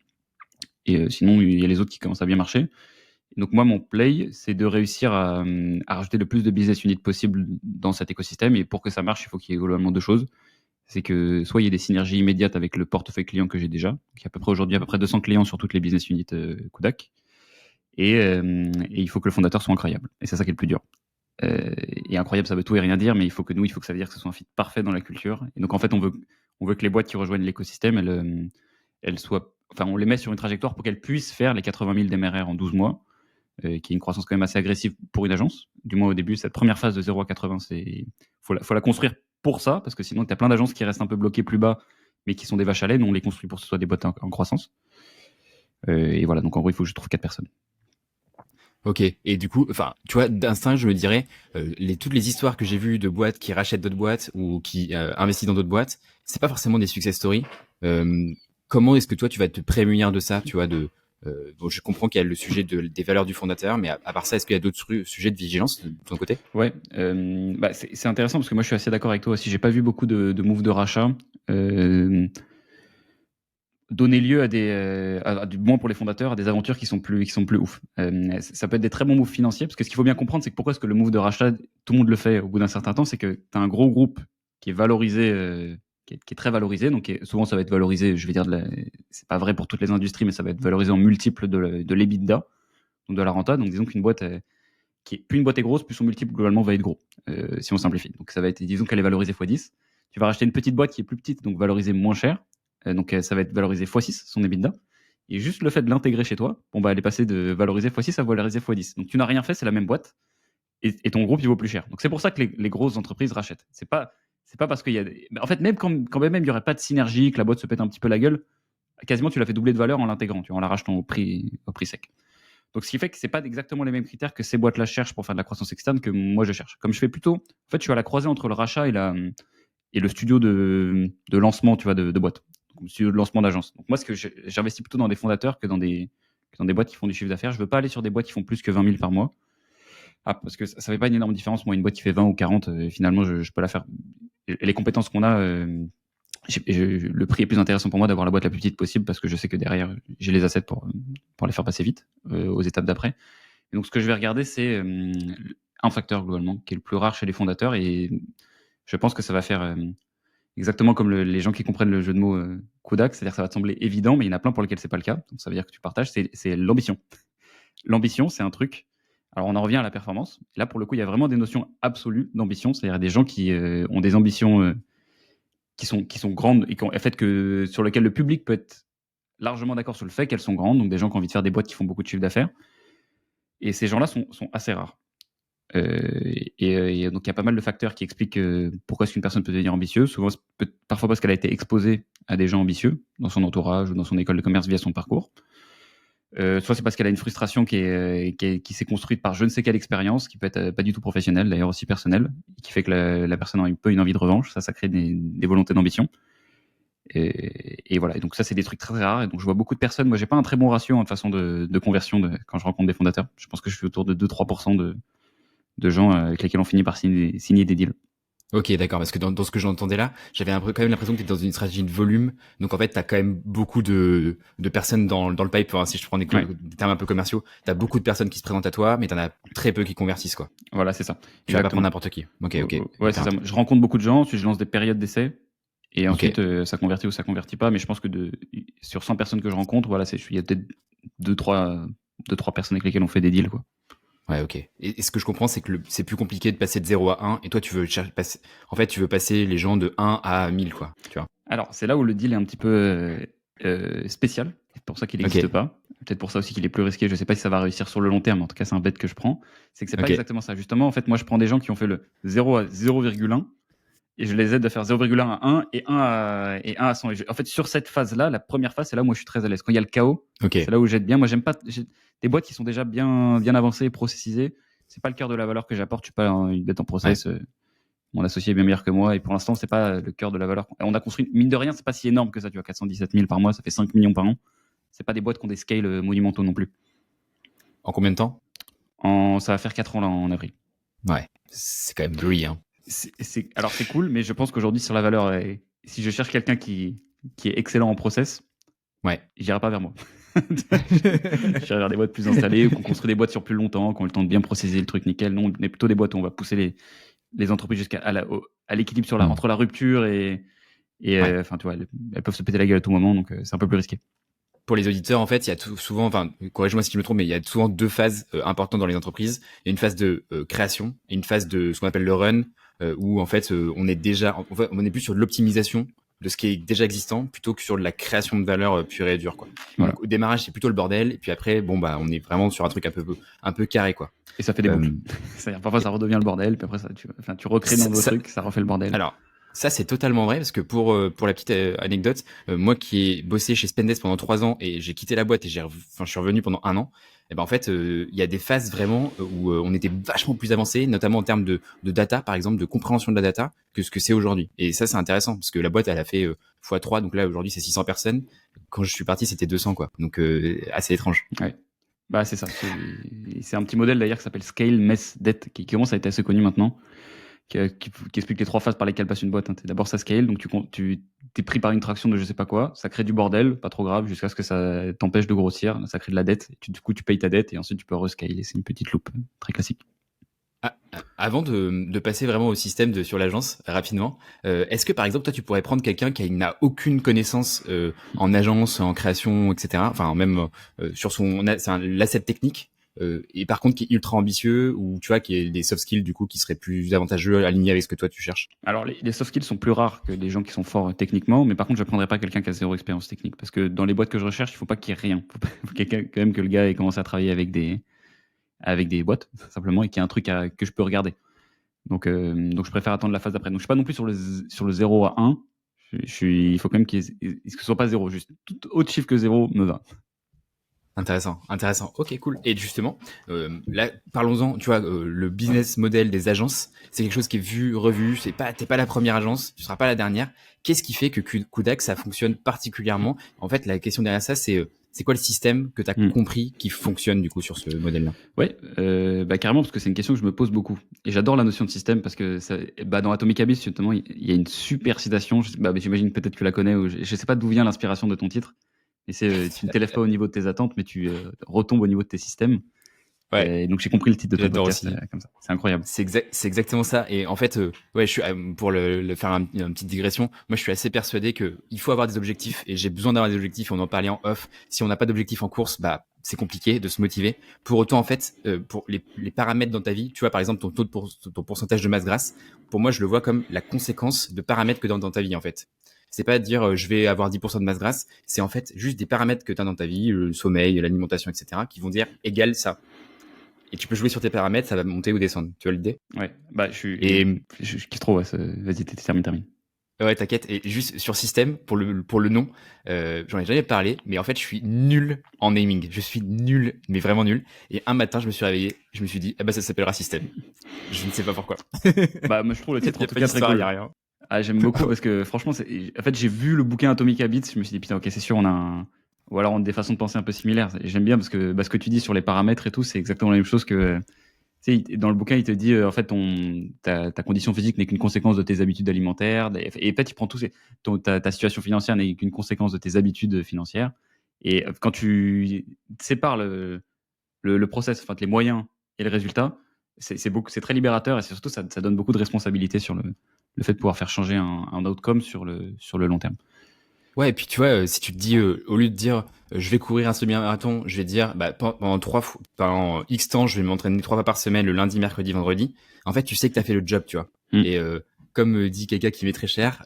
Et sinon, il y a les autres qui commencent à bien marcher. Et donc moi, mon play, c'est de réussir à rajouter le plus de business units possible dans cet écosystème. Et pour que ça marche, il faut qu'il y ait globalement 2 choses. C'est que soit il y ait des synergies immédiates avec le portefeuille client que j'ai déjà. Donc, il y a aujourd'hui à peu près 200 clients sur toutes les business units Kudak. Et il faut que le fondateur soit incroyable. Et c'est ça qui est le plus dur. Et incroyable, ça veut tout et rien dire, mais il faut que ça veut dire que ce soit un fit parfait dans la culture. Et donc en fait, on veut que les boîtes qui rejoignent l'écosystème, elles soient, enfin, on les met sur une trajectoire pour qu'elles puissent faire les 80 000 d'MRR en 12 mois, qui est une croissance quand même assez agressive pour une agence. Du moins au début, cette première phase de 0 à 80, faut la construire pour ça, parce que sinon, tu as plein d'agences qui restent un peu bloquées plus bas, mais qui sont des vaches à lait. Nous, on les construit pour que ce soit des boîtes en croissance. Et voilà, donc en gros, il faut que je trouve 4 personnes. Ok, et du coup, enfin, tu vois, d'instinct, je me dirais, toutes les histoires que j'ai vues de boîtes qui rachètent d'autres boîtes ou qui investissent dans d'autres boîtes, c'est pas forcément des success stories. Comment est-ce que toi, tu vas te prémunir de ça, tu vois, bon, je comprends qu'il y a le sujet des valeurs du fondateur, mais à part ça, est-ce qu'il y a d'autres sujets de vigilance de ton côté? Ouais, c'est intéressant parce que moi, je suis assez d'accord avec toi aussi. J'ai pas vu beaucoup de moves de rachat. Donner lieu à du moins pour les fondateurs, à des aventures qui sont plus ouf. Ça peut être des très bons moves financiers, parce que ce qu'il faut bien comprendre, c'est que pourquoi est-ce que le move de rachat, tout le monde le fait au bout d'un certain temps, c'est que tu as un gros groupe qui est valorisé, qui est très valorisé, donc souvent ça va être valorisé, je vais dire, c'est pas vrai pour toutes les industries, mais ça va être valorisé en multiples de l'EBITDA, donc de la renta. Donc disons qu'une boîte, plus une boîte est grosse, plus son multiple globalement va être gros, si on simplifie. Donc ça va être, disons qu'elle est valorisée x10. Tu vas racheter une petite boîte qui est plus petite, donc valorisée moins cher. Donc ça va être valorisé x6, son EBITDA. Et juste le fait de l'intégrer chez toi, elle est passée de valoriser x6 à valoriser x10. Donc tu n'as rien fait, c'est la même boîte. Et ton groupe, il vaut plus cher. Donc c'est pour ça que les grosses entreprises rachètent. C'est pas parce qu'il y a. En fait, même quand même il n'y aurait pas de synergie, que la boîte se pète un petit peu la gueule, quasiment tu l'as fait doubler de valeur en l'intégrant, en la rachetant au prix sec. Donc ce qui fait que c'est pas exactement les mêmes critères que ces boîtes-là cherchent pour faire de la croissance externe que moi je cherche. Comme je fais plutôt. En fait, je suis à la croisée entre le rachat et le studio de lancement, tu vois, de boîte. Donc, studio de lancement d'agence. Donc moi, j'investis plutôt dans des fondateurs que dans des boîtes qui font du chiffre d'affaires. Je veux pas aller sur des boîtes qui font plus que 20 000 par mois. Parce que ça fait pas une énorme différence. Moi, une boîte qui fait 20 ou 40, finalement, je peux la faire. Et les compétences qu'on a, le prix est plus intéressant pour moi d'avoir la boîte la plus petite possible parce que je sais que derrière, j'ai les assets pour les faire passer vite aux étapes d'après. Et donc, ce que je vais regarder, c'est un facteur globalement qui est le plus rare chez les fondateurs, et je pense que ça va faire exactement comme les gens qui comprennent le jeu de mots Kodak, c'est-à-dire que ça va te sembler évident, mais il y en a plein pour lesquels c'est pas le cas. Donc ça veut dire que tu partages, c'est l'ambition. L'ambition, c'est un truc. Alors on en revient à la performance. Là, pour le coup, il y a vraiment des notions absolues d'ambition, c'est-à-dire des gens qui ont des ambitions qui sont grandes et en fait sur lesquelles le public peut être largement d'accord sur le fait qu'elles sont grandes. Donc des gens qui ont envie de faire des boîtes qui font beaucoup de chiffre d'affaires. Et ces gens-là sont assez rares. Et donc il y a pas mal de facteurs qui expliquent pourquoi est-ce qu'une personne peut devenir ambitieuse. Souvent, parfois parce qu'elle a été exposée à des gens ambitieux dans son entourage ou dans son école de commerce via son parcours. Soit c'est parce qu'elle a une frustration qui s'est construite par je ne sais quelle expérience, qui peut être pas du tout professionnelle, d'ailleurs aussi personnelle, qui fait que la personne a un peu une envie de revanche. Ça crée des volontés d'ambition. Et voilà. Et donc ça, c'est des trucs très, très rares. Et donc je vois beaucoup de personnes. Moi, j'ai pas un très bon ratio de façon de conversion quand je rencontre des fondateurs. Je pense que je suis autour de 2-3% de gens avec lesquels on finit par signer des deals. Ok, d'accord, parce que dans ce que j'entendais là, j'avais quand même l'impression que tu étais dans une stratégie de volume. Donc en fait, tu as quand même beaucoup de personnes dans le pipe, hein, si je prends des termes un peu commerciaux, tu as beaucoup de personnes qui se présentent à toi, mais tu en as très peu qui convertissent, quoi. Voilà, c'est ça. Tu vas pas prendre n'importe qui. Ok. Ouais, c'est ça. Je rencontre beaucoup de gens, ensuite je lance des périodes d'essai. Et Ok. ensuite, ça convertit ou ça convertit pas. Mais je pense que sur 100 personnes que je rencontre, voilà, il y a peut-être deux, trois personnes avec lesquelles on fait des deals, quoi. Ouais, ok. Et ce que je comprends, c'est que c'est plus compliqué de passer de 0 à 1, et toi, tu veux passer, en fait, tu veux passer les gens de 1 à 1000, quoi. Tu vois. Alors, c'est là où le deal est un petit peu spécial. C'est pour ça qu'il n'existe Ok. pas. Peut-être pour ça aussi qu'il est plus risqué. Je ne sais pas si ça va réussir sur le long terme. En tout cas, c'est un bet que je prends. C'est que c'est pas Ok. exactement ça. Justement, en fait, moi, je prends des gens qui ont fait le 0 à 0,1 et je les aide à faire 0,1 à 1 et 1 à 100. En fait, sur cette phase-là, la première phase, c'est là où moi je suis très à l'aise. Quand il y a le chaos, Ok. c'est là où j'aide bien. Moi, j'aime pas des boîtes qui sont déjà bien avancées, processisées. C'est pas le cœur de la valeur que j'apporte. Je suis pas une bête en Ouais. process. Mon associé est bien meilleur que moi et pour l'instant, c'est pas le cœur de la valeur. On a construit, mine de rien, c'est pas si énorme que ça. Tu vois, 417 000 par mois, ça fait 5 millions par an. C'est pas des boîtes qui ont des scales monumentaux non plus. En combien de temps? Ça va faire 4 ans là en avril. Ouais. C'est quand même gris, hein. Alors c'est cool, mais je pense qu'aujourd'hui sur la valeur, si je cherche quelqu'un qui est excellent en process, Ouais. j'irai pas vers moi. J'irai vers des boîtes plus installées, qu'on construit des boîtes sur plus longtemps, qu'on a le temps de bien processer le truc nickel. Non, on est plutôt des boîtes où on va pousser les entreprises à l'équilibre Hmm. entre la rupture et Ouais. enfin, tu vois, elles peuvent se péter la gueule à tout moment, donc c'est un peu plus risqué. Pour les auditeurs, en fait, il y a souvent, enfin, corrige-moi si je me trompe, mais il y a souvent deux phases importantes dans les entreprises. Il y a une phase de création et une phase de ce qu'on appelle le run, où en fait, on est déjà, on est plus sur de l'optimisation de ce qui est déjà existant plutôt que sur de la création de valeur pure et dure, quoi. Voilà. Donc au démarrage, c'est plutôt le bordel, et puis après, bon bah, on est vraiment sur un truc un peu carré, quoi. Et ça fait des boucles. Euh, C'est-à-dire, parfois, ça redevient le bordel, puis après, tu recrées ça, dans d'autres ça- trucs, ça refait le bordel. alors, ça c'est totalement vrai parce que pour la petite anecdote, moi qui ai bossé chez Spendesk pendant 3 ans et j'ai quitté la boîte et je suis revenu pendant un an. Et ben en fait, il y a des phases vraiment où on était vachement plus avancé, notamment en termes de data, par exemple, de compréhension de la data, que ce que c'est aujourd'hui. Et ça c'est intéressant parce que la boîte elle a fait x3, donc là aujourd'hui c'est 600 personnes. Quand je suis parti c'était 200 quoi, donc assez étrange. Ouais. Bah, c'est ça. C'est un petit modèle d'ailleurs qui s'appelle Scale, Mess, Debt, qui commence à être assez connu maintenant, qui explique les 3 phases par lesquelles passe une boîte, hein. D'abord, ça scale, donc tu t'es pris par une traction de je sais pas quoi, ça crée du bordel, pas trop grave, jusqu'à ce que ça t'empêche de grossir, ça crée de la dette, et du coup, tu payes ta dette, et ensuite, tu peux rescaler. C'est une petite loupe très classique. Avant de passer vraiment au système sur l'agence rapidement, est-ce que par exemple toi tu pourrais prendre quelqu'un qui n'a aucune connaissance en agence, en création, etc. Enfin même sur l'asset technique et par contre qui est ultra ambitieux ou tu vois qui est des soft skills du coup qui seraient plus avantageux alignés avec ce que toi tu cherches. Alors, les soft skills sont plus rares que les gens qui sont forts techniquement, mais par contre, je ne prendrais pas quelqu'un qui a 0 expérience technique, parce que dans les boîtes que je recherche, il ne faut pas qu'il y ait rien. Il faut quand même que le gars ait commencé à travailler avec des boîtes, simplement, et qu'il y ait un truc que je peux regarder. Donc je préfère attendre la phase d'après. Donc je suis pas non plus sur le 0 à 1. Il faut quand même que ce soit pas 0. Juste tout autre chiffre que 0 me va. Intéressant, intéressant. Ok, cool. Et justement, là, parlons-en. Tu vois, le business model des agences, c'est quelque chose qui est vu, revu. T'es pas la première agence, tu seras pas la dernière. Qu'est-ce qui fait que Kudak ça fonctionne particulièrement? En fait, la question derrière ça, c'est quoi le système que tu as compris qui fonctionne du coup sur ce modèle-là? Ouais, bah carrément, parce que c'est une question que je me pose beaucoup. Et j'adore la notion de système parce que dans Atomic Habits, justement, il y a une super citation. J'imagine peut-être que tu la connais. Ou je sais pas d'où vient l'inspiration de ton titre. Mais c'est tu ne t'élèves pas au niveau de tes attentes, mais tu retombes au niveau de tes systèmes. Ouais, Et donc j'ai compris le titre de ton j'adore podcast aussi. comme ça. C'est incroyable. C'est exactement ça. Et en fait, ouais, je suis pour le faire une petite digression. Moi, je suis assez persuadé que il faut avoir des objectifs et j'ai besoin d'avoir des objectifs. On en parlait en off. Si on n'a pas d'objectif en course, bah c'est compliqué de se motiver. Pour autant, en fait, pour les paramètres dans ta vie, tu vois, par exemple, ton pourcentage de masse grasse, pour moi, je le vois comme la conséquence de paramètres que dans ta vie, en fait. C'est pas de dire je vais avoir 10% de masse grasse. C'est en fait juste des paramètres que tu as dans ta vie, le sommeil, l'alimentation, etc., qui vont dire égal ça. Et tu peux jouer sur tes paramètres, ça va monter ou descendre. Tu vois l'idée? Ouais, bah Et je kiffe trop. Ouais, vas-y, termine. ouais, t'inquiète. Et juste sur système, pour le nom, j'en ai jamais parlé, mais en fait, je suis nul en naming. Je suis nul, mais vraiment nul. Et un matin, je me suis réveillé, je me suis dit, ah bah ça s'appellera système. Je ne sais pas pourquoi. Bah moi je trouve le titre Y en a tout pas cas très d'histoire, y cool. a rien. Ah, j'aime beaucoup parce que franchement, en fait, j'ai vu le bouquin Atomic Habits, je me suis dit, putain, ok, c'est sûr, ou alors on a des façons de penser un peu similaires. Et j'aime bien parce que ce que tu dis sur les paramètres et tout, c'est exactement la même chose que, tu sais, dans le bouquin, il te dit, en fait, ta condition physique n'est qu'une conséquence de tes habitudes alimentaires. Et peut-être, il prend ta situation financière n'est qu'une conséquence de tes habitudes financières. Et quand tu sépares le process, enfin, les moyens et le résultat, c'est très libérateur et surtout, ça donne beaucoup de responsabilité le fait de pouvoir faire changer un outcome sur le long terme. Ouais, et puis tu vois, si tu te dis, au lieu de dire, je vais courir un semi-marathon, je vais dire, bah, pendant X temps, je vais m'entraîner 3 fois par semaine, le lundi, mercredi, vendredi. En fait, tu sais que t'as fait le job, tu vois. Et comme dit quelqu'un qui m'est très cher,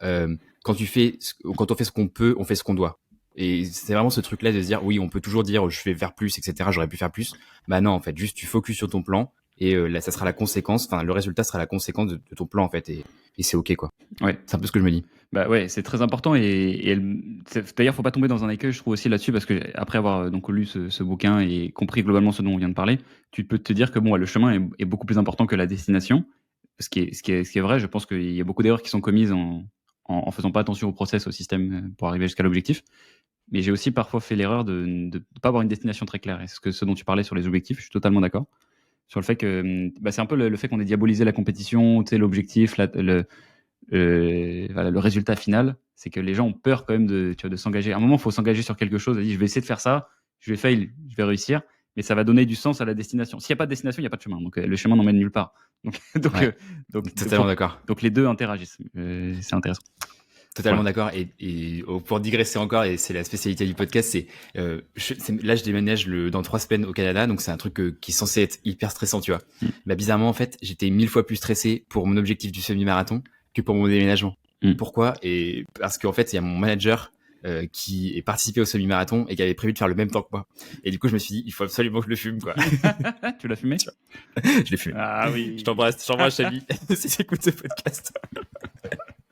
quand on fait ce qu'on peut, on fait ce qu'on doit. Et c'est vraiment ce truc-là de se dire, oui, on peut toujours dire, je vais faire plus, etc. J'aurais pu faire plus. Bah non, en fait, juste tu focuses sur ton plan et là, ça sera la conséquence. Enfin, le résultat sera la conséquence de ton plan, en fait. Et c'est ok, quoi. Ouais. C'est un peu ce que je me dis. Bah ouais, c'est très important d'ailleurs, faut pas tomber dans un écueil, je trouve aussi là-dessus, parce que après avoir donc lu ce bouquin et compris globalement ce dont on vient de parler, tu peux te dire que bon, le chemin est beaucoup plus important que la destination. Ce qui est vrai. Je pense qu'il y a beaucoup d'erreurs qui sont commises en faisant pas attention au process, au système pour arriver jusqu'à l'objectif. Mais j'ai aussi parfois fait l'erreur de ne pas avoir une destination très claire. Et ce dont tu parlais sur les objectifs, je suis totalement d'accord. Sur le fait que bah, c'est un peu le fait qu'on ait diabolisé la compétition, tu sais, l'objectif, voilà, le résultat final, c'est que les gens ont peur quand même de s'engager. À un moment, il faut s'engager sur quelque chose. Je vais essayer de faire ça, je vais fail, je vais réussir, mais ça va donner du sens à la destination. S'il n'y a pas de destination, il n'y a pas de chemin. Donc le chemin n'emmène nulle part. Donc, donc, Ouais, totalement faut- d'accord. donc les deux interagissent. C'est intéressant. Totalement Voilà. d'accord. Et pour digresser encore, et c'est la spécialité du podcast, là je déménage dans 3 semaines au Canada, donc c'est un truc qui est censé être hyper stressant, tu vois. Bah bizarrement en fait, j'étais 1000 fois plus stressé pour mon objectif du semi-marathon que pour mon déménagement. Pourquoi? Et parce qu'en fait, il y a mon manager qui est participé au semi-marathon et qui avait prévu de faire le même temps que moi. Et du coup, je me suis dit, il faut absolument que je le fume, quoi. Tu l'as fumé? Je l'ai fumé. Ah oui. Je t'embrasse, Chabi, si tu écoutes ce podcast.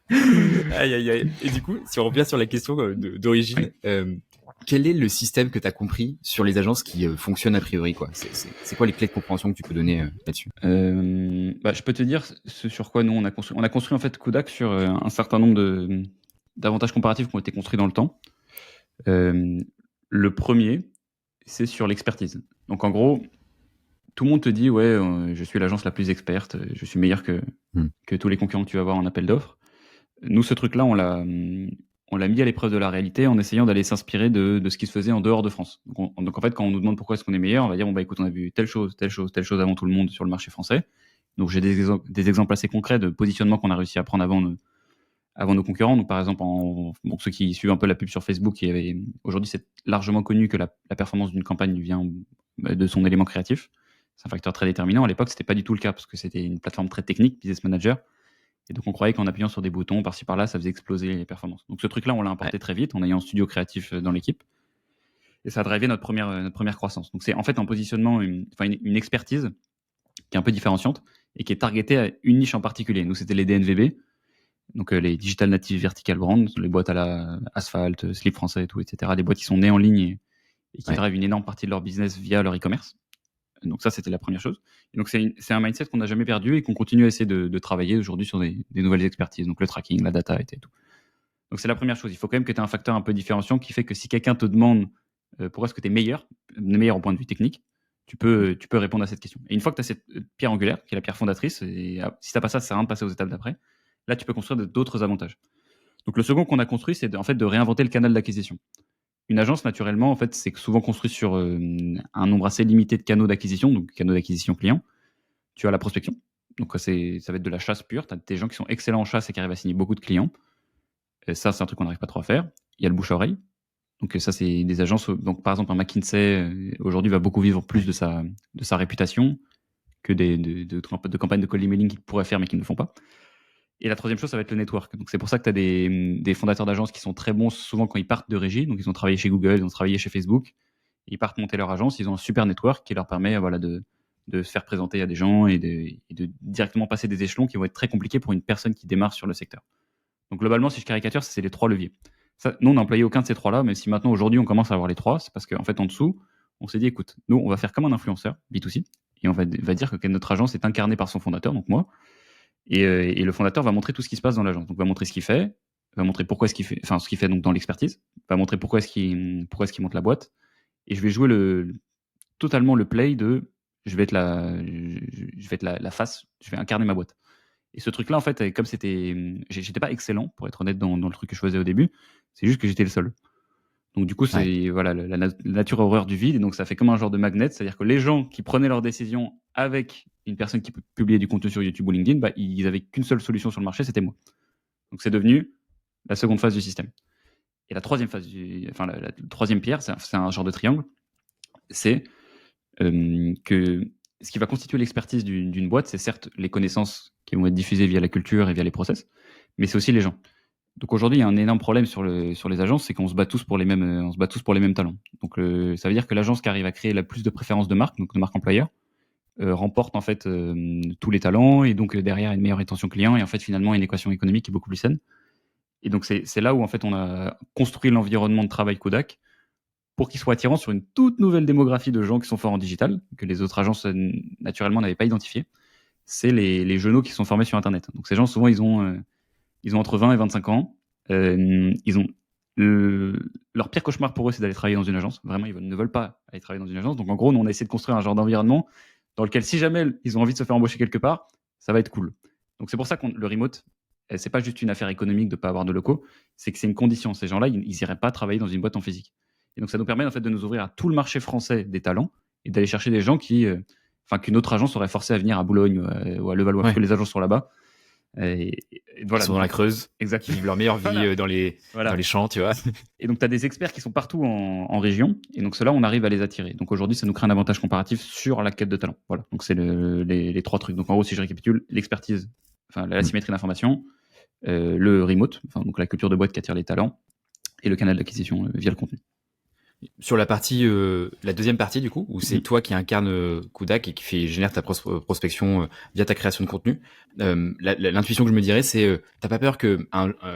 Aïe, aïe, aïe. Et du coup, si on revient sur la question d'origine, quel est le système que tu as compris sur les agences qui fonctionnent a priori, quoi? C'est quoi les clés de compréhension que tu peux donner là-dessus? Bah, je peux te dire ce sur quoi nous on a construit. On a construit en fait Kodak sur un certain nombre d'avantages comparatifs qui ont été construits dans le temps. Le premier, c'est sur l'expertise. Donc en gros, tout le monde te dit ouais, je suis l'agence la plus experte, je suis meilleur que tous les concurrents que tu vas voir en appel d'offres. Nous, ce truc-là, on l'a mis à l'épreuve de la réalité en essayant d'aller s'inspirer de ce qui se faisait en dehors de France. Donc en fait, quand on nous demande pourquoi est-ce qu'on est meilleur, on va dire bon bah écoute, on a vu telle chose, telle chose, telle chose avant tout le monde sur le marché français. Donc j'ai des exemples assez concrets de positionnement qu'on a réussi à prendre avant nos concurrents. Donc par exemple, ceux qui suivent un peu la pub sur Facebook, aujourd'hui c'est largement connu que la performance d'une campagne vient de son élément créatif. C'est un facteur très déterminant. À l'époque, c'était pas du tout le cas parce que c'était une plateforme très technique, Business Manager. Et donc, on croyait qu'en appuyant sur des boutons par-ci par-là, ça faisait exploser les performances. Donc, ce truc-là, on l'a importé très vite en ayant un studio créatif dans l'équipe. Et ça a drivé notre première croissance. Donc, c'est en fait un positionnement, une expertise qui est un peu différenciante et qui est targetée à une niche en particulier. Nous, c'était les DNVB, donc les Digital Native Vertical Brands, les boîtes à la Asphalt, Slip français et tout, etc. Des boîtes qui sont nées en ligne et qui drivent une énorme partie de leur business via leur e-commerce. Donc ça, c'était la première chose. Et donc c'est un mindset qu'on n'a jamais perdu et qu'on continue à essayer de travailler aujourd'hui sur des nouvelles expertises, donc le tracking, la data et tout. Donc c'est la première chose. Il faut quand même que tu aies un facteur un peu différenciant qui fait que si quelqu'un te demande pourquoi est-ce que tu es meilleur au point de vue technique, tu peux répondre à cette question. Et une fois que tu as cette pierre angulaire, qui est la pierre fondatrice, et si tu n'as pas ça, ça sert à rien de passer aux étapes d'après, là tu peux construire d'autres avantages. Donc le second qu'on a construit, c'est en fait de réinventer le canal d'acquisition. Une agence, naturellement, en fait, c'est souvent construit sur un nombre assez limité de canaux d'acquisition, donc canaux d'acquisition client. Tu as la prospection, donc ça va être de la chasse pure. Tu as des gens qui sont excellents en chasse et qui arrivent à signer beaucoup de clients. Et ça, c'est un truc qu'on n'arrive pas trop à faire. Il y a le bouche à oreille. Donc ça, c'est des agences. Donc par exemple, un McKinsey aujourd'hui va beaucoup vivre plus de sa réputation que de campagnes de cold emailing qu'ils pourraient faire mais qu'ils ne font pas. Et la troisième chose, ça va être le network. Donc c'est pour ça que tu as des fondateurs d'agences qui sont très bons souvent quand ils partent de régie. Donc ils ont travaillé chez Google, ils ont travaillé chez Facebook. Ils partent monter leur agence, ils ont un super network qui leur permet voilà, de se faire présenter à des gens et de directement passer des échelons qui vont être très compliqués pour une personne qui démarre sur le secteur. Donc globalement, si je caricature, c'est les 3 leviers. Ça, nous, on n'a employé aucun de ces 3-là, mais si maintenant, aujourd'hui, on commence à avoir les 3, c'est parce qu'en fait, en dessous, on s'est dit, écoute, nous, on va faire comme un influenceur B2C, et on va dire que notre agence est incarnée par son fondateur, donc moi, et le fondateur va montrer tout ce qui se passe dans l'agence. Donc, va montrer ce qu'il fait, va montrer pourquoi est-ce qu'il fait, enfin, ce qu'il fait donc dans l'expertise, va montrer pourquoi est-ce qu'il monte la boîte, et je vais jouer totalement le play de je vais être la face, je vais incarner ma boîte. Et ce truc-là, en fait, comme j'étais pas excellent, pour être honnête, dans le truc que je faisais au début, c'est juste que j'étais le seul. Donc du coup, c'est voilà la nature horreur du vide, et donc ça fait comme un genre de magnet, c'est-à-dire que les gens qui prenaient leurs décisions avec une personne qui publiait du contenu sur YouTube ou LinkedIn, bah, ils avaient qu'une seule solution sur le marché, c'était moi. Donc c'est devenu la seconde phase du système. Et la troisième phase, la troisième pierre, c'est un genre de triangle, c'est que ce qui va constituer l'expertise d'une boîte, c'est certes les connaissances qui vont être diffusées via la culture et via les process, mais c'est aussi les gens. Donc aujourd'hui, il y a un énorme problème sur les agences, c'est qu'on se bat tous pour les mêmes talents. Donc ça veut dire que l'agence qui arrive à créer la plus de préférences de marque, donc de marque employeur, remporte en fait tous les talents, et donc derrière une meilleure rétention client, et en fait finalement une équation économique qui est beaucoup plus saine. Et donc c'est là où en fait on a construit l'environnement de travail Kodak pour qu'il soit attirant sur une toute nouvelle démographie de gens qui sont forts en digital, que les autres agences naturellement n'avaient pas identifié. C'est les jeunes qui sont formés sur Internet. Donc ces gens, souvent, ils ont entre 20 et 25 ans. Ils ont leur pire cauchemar pour eux, c'est d'aller travailler dans une agence. Vraiment, ils ne veulent pas aller travailler dans une agence. Donc en gros, nous, on a essayé de construire un genre d'environnement dans lequel, si jamais ils ont envie de se faire embaucher quelque part, ça va être cool. Donc c'est pour ça que le remote, c'est pas juste une affaire économique de pas avoir de locaux, c'est que c'est une condition. Ces gens-là, ils iraient pas travailler dans une boîte en physique. Et donc ça nous permet en fait de nous ouvrir à tout le marché français des talents et d'aller chercher des gens qu'une autre agence aurait forcé à venir à Boulogne ou à Levallois, parce que les agences sont là-bas. Et voilà, ils sont dans la Creuse, exactement. Qui vivent leur meilleure vie dans les champs, tu vois. Et donc, tu as des experts qui sont partout en région, et donc ceux-là, on arrive à les attirer. Donc aujourd'hui, ça nous crée un avantage comparatif sur la quête de talent. Voilà, donc c'est les trois trucs. Donc en gros, si je récapitule, l'expertise, la symétrie d'information, le remote, donc la culture de boîte qui attire les talents, et le canal d'acquisition via le contenu. Sur la deuxième partie du coup, où c'est toi qui incarne Kodak et qui génère ta prospection via ta création de contenu, l'intuition que je me dirais, c'est t'as pas peur que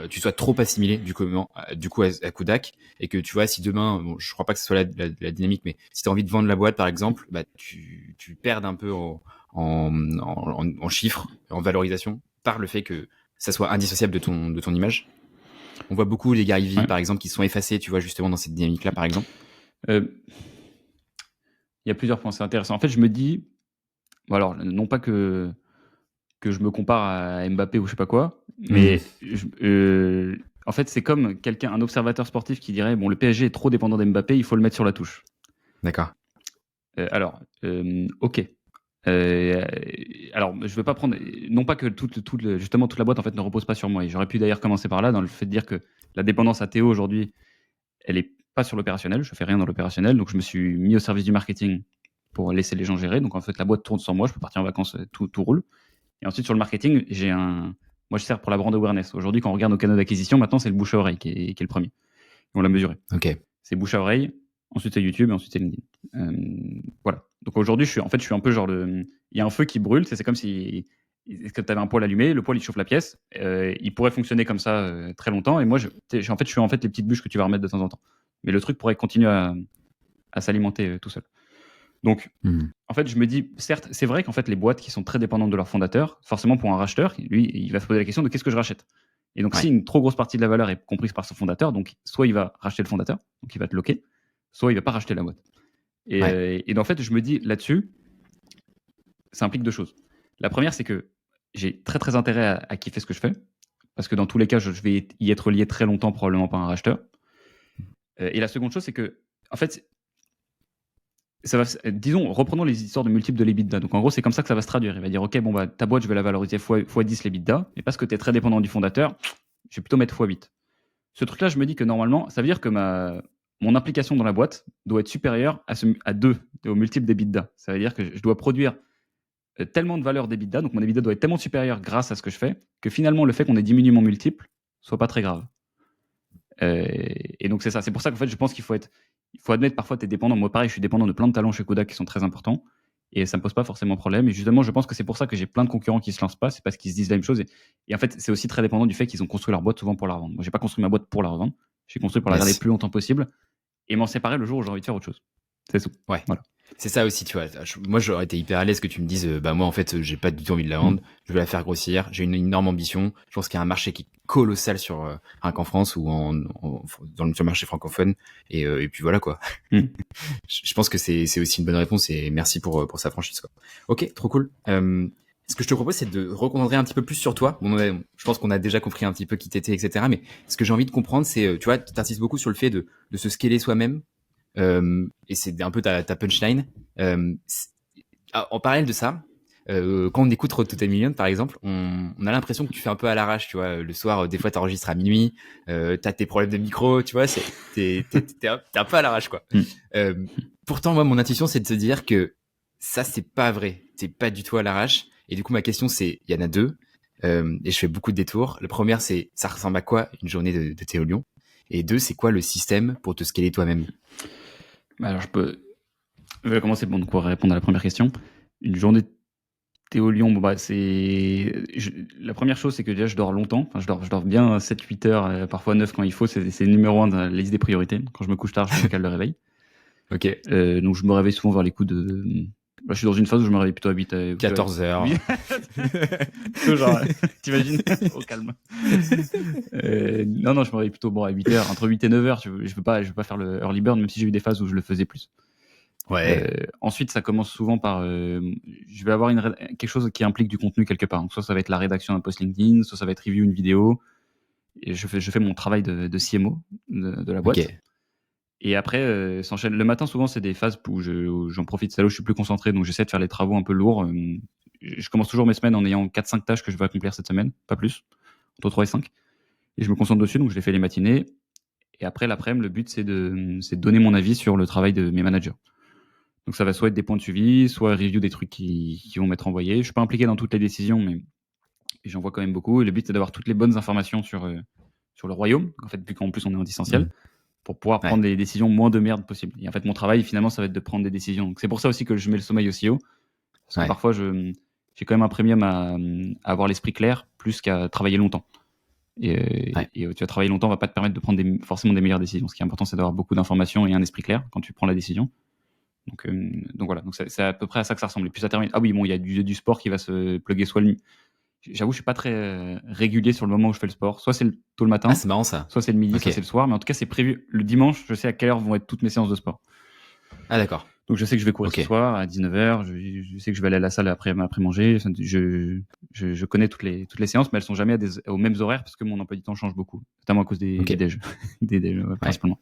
tu sois trop assimilé du coup à Kodak, et que tu vois, si demain, bon, je crois pas que ce soit la dynamique, mais si tu as envie de vendre la boîte par exemple, bah tu perdes un peu en chiffres, en valorisation, par le fait que ça soit indissociable de ton image. On voit beaucoup les Gary Vee, par exemple, qui sont effacés, tu vois, justement, dans cette dynamique-là, par exemple. Il y a plusieurs points, c'est intéressant. En fait, je me dis, bon, alors, non pas que je me compare à Mbappé ou je sais pas quoi, mais en fait, c'est comme un observateur sportif qui dirait, bon, le PSG est trop dépendant d'Mbappé, il faut le mettre sur la touche. D'accord. Ok. Alors, je veux pas prendre, non pas que justement toute la boîte en fait ne repose pas sur moi. Et j'aurais pu d'ailleurs commencer par là, dans le fait de dire que la dépendance à Théo aujourd'hui, elle est pas sur l'opérationnel. Je fais rien dans l'opérationnel, donc je me suis mis au service du marketing pour laisser les gens gérer. Donc en fait, la boîte tourne sans moi. Je peux partir en vacances, tout roule. Et ensuite sur le marketing, moi je sers pour la brand awareness. Aujourd'hui, quand on regarde nos canaux d'acquisition, maintenant c'est le bouche à oreille qui est le premier. On l'a mesuré. Ok. C'est bouche à oreille. Ensuite, c'est YouTube, et ensuite, c'est LinkedIn. Voilà. Donc aujourd'hui, je suis un peu genre il y a un feu qui brûle, c'est comme si tu avais un poêle allumé, le poêle il chauffe la pièce, il pourrait fonctionner comme ça très longtemps, et moi, je suis en fait les petites bûches que tu vas remettre de temps en temps. Mais le truc pourrait continuer à s'alimenter tout seul. Donc, en fait, je me dis, certes, c'est vrai qu'en fait, les boîtes qui sont très dépendantes de leur fondateur, forcément pour un racheteur, lui, il va se poser la question de qu'est-ce que je rachète. Et donc, si une trop grosse partie de la valeur est comprise par son fondateur, donc soit il va racheter le fondateur, donc il va te loquer, soit il va pas racheter la boîte. Et en fait, je me dis là-dessus, ça implique deux choses. La première, c'est que j'ai très très intérêt à kiffer ce que je fais, parce que dans tous les cas, je vais y être lié très longtemps, probablement par un racheteur. Et la seconde chose, c'est que, en fait, disons, reprenons les histoires de multiples de l'EBITDA. Donc en gros, c'est comme ça que ça va se traduire. Il va dire, ok, bon, bah, ta boîte, je vais la valoriser x10 l'EBITDA, mais parce que tu es très dépendant du fondateur, je vais plutôt mettre x8. Ce truc-là, je me dis que normalement, ça veut dire que mon implication dans la boîte doit être supérieure à 2, au multiple d'EBITDA. Ça veut dire que je dois produire tellement de valeur d'EBITDA, donc mon EBITDA doit être tellement supérieur grâce à ce que je fais, que finalement, le fait qu'on ait diminué mon multiple soit pas très grave. Et donc, c'est ça. C'est pour ça qu'en fait, je pense qu'il faut admettre parfois tu es dépendant. Moi, pareil, je suis dépendant de plein de talents chez Kodak qui sont très importants. Et ça me pose pas forcément problème. Et justement, je pense que c'est pour ça que j'ai plein de concurrents qui se lancent pas. C'est parce qu'ils se disent la même chose. Et en fait, c'est aussi très dépendant du fait qu'ils ont construit leur boîte souvent pour la revendre. Moi, j'ai pas construit ma boîte pour la revendre. J'ai construit pour la garder le plus longtemps possible et m'en séparer le jour où j'ai envie de faire autre chose. C'est tout. Ouais. Voilà. C'est ça aussi, tu vois. Moi, j'aurais été hyper à l'aise que tu me dises, bah moi, en fait, j'ai pas du tout envie de la vendre. Je veux la faire grossir. J'ai une énorme ambition. Je pense qu'il y a un marché qui est colossal sur qu'en sur le marché francophone. Et puis voilà quoi. Je pense que c'est aussi une bonne réponse, et merci pour sa franchise quoi. Ok, trop cool. ce que je te propose, c'est de reconcentrer un petit peu plus sur toi. Bon, je pense qu'on a déjà compris un petit peu qui t'étais, etc. Mais ce que j'ai envie de comprendre, c'est, tu vois, tu t'insistes beaucoup sur le fait de se scaler soi-même. Et c'est un peu ta punchline. En parallèle de ça, quand on écoute Road to 10 Million, par exemple, on a l'impression que tu fais un peu à l'arrache, tu vois. Le soir, des fois, t'enregistres à minuit, t'as tes problèmes de micro, tu vois. T'es un peu à l'arrache, quoi. Pourtant, moi, mon intuition, c'est de se dire que ça, c'est pas vrai. T'es pas du tout à l'arrache. Et du coup, ma question, c'est, il y en a deux, et je fais beaucoup de détours. La première, c'est, ça ressemble à quoi une journée de Théo Lyon? Et deux, c'est quoi le système pour te scaler toi-même? Alors, je vais commencer pour répondre à la première question. Une journée de Théo Lyon, la première chose, c'est que déjà, je dors longtemps. Enfin, je dors bien 7-8 heures, parfois 9 quand il faut. C'est numéro 1 dans la liste des priorités. Quand je me couche tard, je me cale le réveil. Ok. Donc, je me réveille souvent vers les coups de... je suis dans une phase où je me réveille plutôt à 14 heures. Genre, t'imagines? Au calme. Non, je me réveille plutôt à 8 heures, entre 8 et 9 heures. Je veux pas faire le early bird, même si j'ai eu des phases où je le faisais plus. Ouais. Ensuite, ça commence souvent par... je vais avoir quelque chose qui implique du contenu quelque part. Donc, soit ça va être la rédaction d'un post LinkedIn, soit ça va être review une vidéo. Et je fais mon travail de CMO de la boîte. Ok. Et après, s'enchaîne. Le matin, souvent, c'est des phases où j'en profite. C'est là où je suis plus concentré, donc j'essaie de faire les travaux un peu lourds. Je commence toujours mes semaines en ayant 4-5 tâches que je veux accomplir cette semaine, pas plus, entre 3 et 5. Et je me concentre dessus, donc je les fais les matinées. Et après, l'après-midi, le but, c'est de donner mon avis sur le travail de mes managers. Donc ça va soit être des points de suivi, soit review des trucs qui vont m'être envoyés. Je suis pas impliqué dans toutes les décisions, mais j'en vois quand même beaucoup. Et le but, c'est d'avoir toutes les bonnes informations sur le royaume, en fait, vu qu'en plus on est en distanciel. Pour pouvoir prendre des décisions moins de merde possible. Et en fait, mon travail, finalement, ça va être de prendre des décisions. Donc, c'est pour ça aussi que je mets le sommeil aussi haut. Parce que parfois, j'ai quand même un premium à avoir l'esprit clair, plus qu'à travailler longtemps. Et tu vas travailler longtemps, va pas te permettre de prendre forcément des meilleures décisions. Ce qui est important, c'est d'avoir beaucoup d'informations et un esprit clair quand tu prends la décision. Donc voilà. Donc, c'est à peu près à ça que ça ressemble. Et puis, ça termine. Ah oui, bon, il y a du sport qui va se plugger soit le... J'avoue, je suis pas très régulier sur le moment où je fais le sport. Soit c'est tôt le matin, Ah, c'est marrant ça. Soit c'est le midi, soit c'est le soir. Mais en tout cas, c'est prévu. Le dimanche, je sais à quelle heure vont être toutes mes séances de sport. Ah, d'accord. Donc, je sais que je vais courir ce soir à 19h. Je sais que je vais aller à la salle après manger. Je connais toutes les séances, mais elles sont jamais aux mêmes horaires parce que mon emploi du temps change beaucoup. Notamment à cause des déj. Des déj, principalement.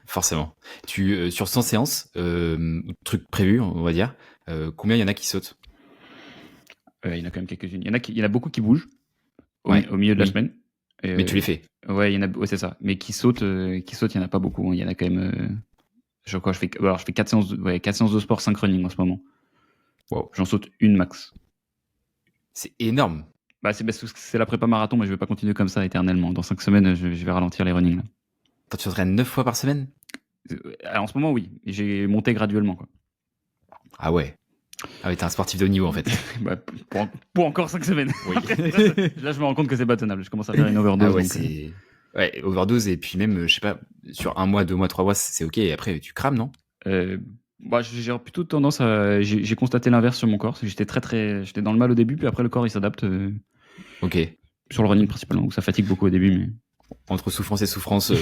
Forcément. Sur 100 séances, trucs prévus, on va dire, combien il y en a qui sautent? Il y en a quand même quelques-unes. Il y en a beaucoup qui bougent au milieu de la semaine. Mais tu les fais. Ouais, c'est ça. Mais qui sautent, il y en a pas beaucoup. Il y en a quand même. Je fais 4 séances, 4 séances de sport synchroning en ce moment. Wow. J'en saute une max. C'est énorme. C'est la prépa marathon, mais je vais pas continuer comme ça éternellement. Dans 5 semaines, je vais ralentir les running. Là. Attends, tu t'entraînes 9 fois par semaine? En ce moment, oui. J'ai monté graduellement, quoi. Ah ouais. Ah oui, t'es un sportif de haut niveau en fait. Pour encore 5 semaines. Oui. Là, je me rends compte que c'est pas tenable. Je commence à faire une overdose. Ah ouais, ouais, overdose et puis même, je sais pas, sur 1 mois, 2 mois, 3 mois, c'est ok. Et après, tu crames, non? J'ai plutôt tendance à. J'ai constaté l'inverse sur mon corps. J'étais j'étais dans le mal au début, puis après le corps il s'adapte. Ok. Sur le running principalement, où ça fatigue beaucoup au début, mais. Entre souffrance et souffrance,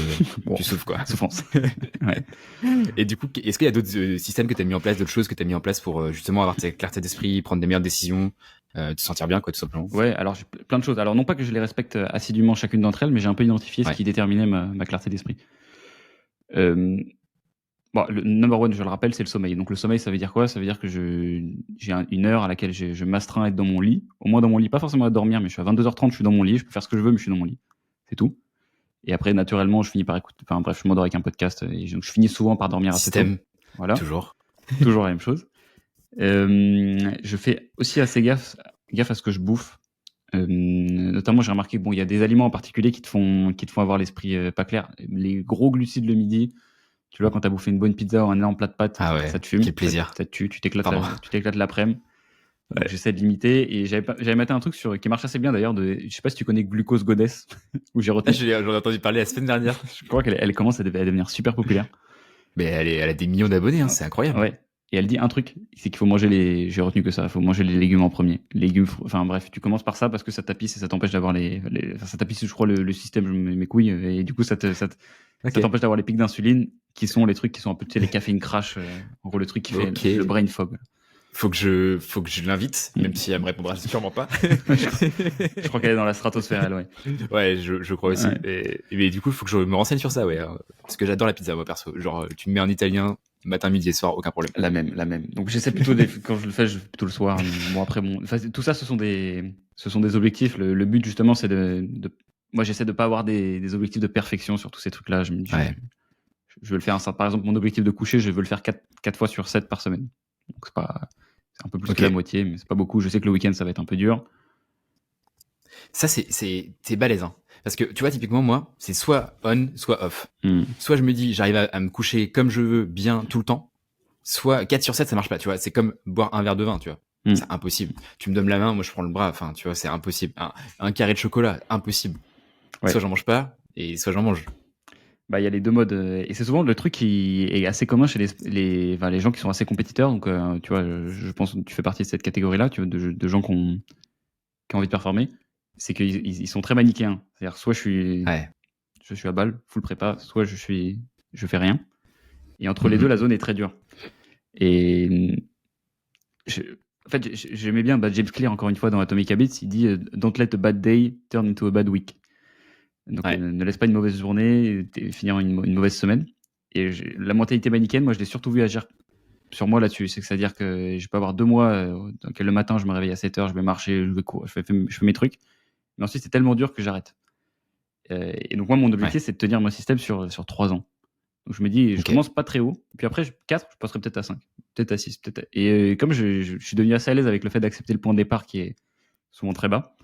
tu souffres quoi. Souffrance. Ouais. Et du coup, est-ce qu'il y a d'autres systèmes que tu as mis en place, d'autres choses que tu as mis en place pour justement avoir ta clarté d'esprit, prendre des meilleures décisions, te sentir bien, quoi, tout simplement? Ouais, alors j'ai plein de choses. Alors non pas que je les respecte assidûment chacune d'entre elles, mais j'ai un peu identifié ce qui déterminait ma clarté d'esprit. Le number one, je le rappelle, c'est le sommeil. Donc le sommeil, ça veut dire quoi? Ça veut dire que j'ai une heure à laquelle je m'astreins à être dans mon lit. Au moins dans mon lit, pas forcément à dormir, mais je suis à 22h30, je suis dans mon lit, je peux faire ce que je veux, mais je suis dans mon lit. C'est tout. Et après, naturellement, je finis par écouter. Enfin bref, je m'endors avec un podcast. Et je finis souvent par dormir assez tôt. Voilà. Toujours la même chose. Je fais aussi assez gaffe à ce que je bouffe. Notamment, j'ai remarqué que il y a des aliments en particulier qui te font avoir l'esprit pas clair. Les gros glucides le midi. Tu vois, quand t'as bouffé une bonne pizza ou un énorme plat de pâtes, ça te fume. Quel plaisir. Ça te tue, tu t'éclates l'après-midi. Ouais. J'essaie de limiter. Et j'avais maté un truc qui marche assez bien d'ailleurs. Je sais pas si tu connais Glucose Goddess, où j'ai retenu. J'en ai entendu parler la semaine dernière. Je crois qu'elle commence à devenir super populaire. Mais elle a des millions d'abonnés, c'est incroyable. Ouais. Et elle dit un truc, c'est qu'il faut manger j'ai retenu que ça, il faut manger les légumes en premier. Légumes, enfin bref, tu commences par ça parce que ça tapisse et ça t'empêche d'avoir ça tapisse, je crois, le système, mes couilles, et du coup, ça t'empêche d'avoir les pics d'insuline, qui sont les trucs qui sont un peu, tu sais, les caféines crash, en gros, le truc qui fait le brain fog. faut que je l'invite, même si elle me répondra sûrement pas. Je crois qu'elle est dans la stratosphère, elle, ouais. Ouais, je crois aussi. Ouais. Mais du coup, il faut que je me renseigne sur ça, ouais. Parce que j'adore la pizza, moi, perso. Genre, tu me mets en italien, matin, midi et soir, aucun problème. La même. Donc j'essaie plutôt quand je le fais plutôt le soir. Mais bon après tout ça, ce sont des objectifs. Le but justement, c'est moi j'essaie de pas avoir des objectifs de perfection sur tous ces trucs-là. Je me dis, Ouais. je veux le faire. Par exemple, mon objectif de coucher, je veux le faire 4 fois sur 7 par semaine. Donc c'est un peu plus Ok. que la moitié, mais c'est pas beaucoup. Je sais que le week-end, ça va être un peu dur. Ça, t'es balèze, hein. Parce que, tu vois, typiquement, moi, c'est soit on, soit off. Hmm. Soit je me dis, j'arrive à me coucher comme je veux, bien, tout le temps. Soit 4 sur 7, ça marche pas, tu vois. C'est comme boire un verre de vin, tu vois. Mm. C'est impossible. Tu me donnes la main, moi je prends le bras. Enfin, tu vois, c'est impossible. Un carré de chocolat, impossible. Ouais. Soit j'en mange pas, et soit j'en mange. Bah, il y a les deux modes. Et c'est souvent le truc qui est assez commun chez les gens qui sont assez compétiteurs. Donc, tu vois, je pense que tu fais partie de cette catégorie-là, tu vois, de gens qui ont envie de performer. C'est qu'ils sont très manichéens. C'est-à-dire, soit Ouais. je suis à balle, full prépa, soit je fais rien. Et entre les Mhm. deux, la zone est très dure. Et en fait, j'aimais bien James Clear, encore une fois, dans Atomic Habits. Il dit Don't let a bad day turn into a bad week. Donc, Ouais. ne laisse pas une mauvaise journée finir une mauvaise semaine. Et la mentalité manichéenne, moi, je l'ai surtout vu agir sur moi là-dessus. C'est-à-dire que je peux avoir 2 mois dans lequel le matin, je me réveille à 7h, je vais marcher, je vais courir, je fais mes trucs. Mais ensuite, c'est tellement dur que j'arrête. Et donc, moi, mon objectif, c'est de tenir mon système sur 3 ans. Donc, je me dis, je Ok. commence pas très haut. Puis après, 4, je passerai peut-être à 5, peut-être à 6. Et comme je suis devenu assez à l'aise avec le fait d'accepter le point de départ qui est souvent très bas,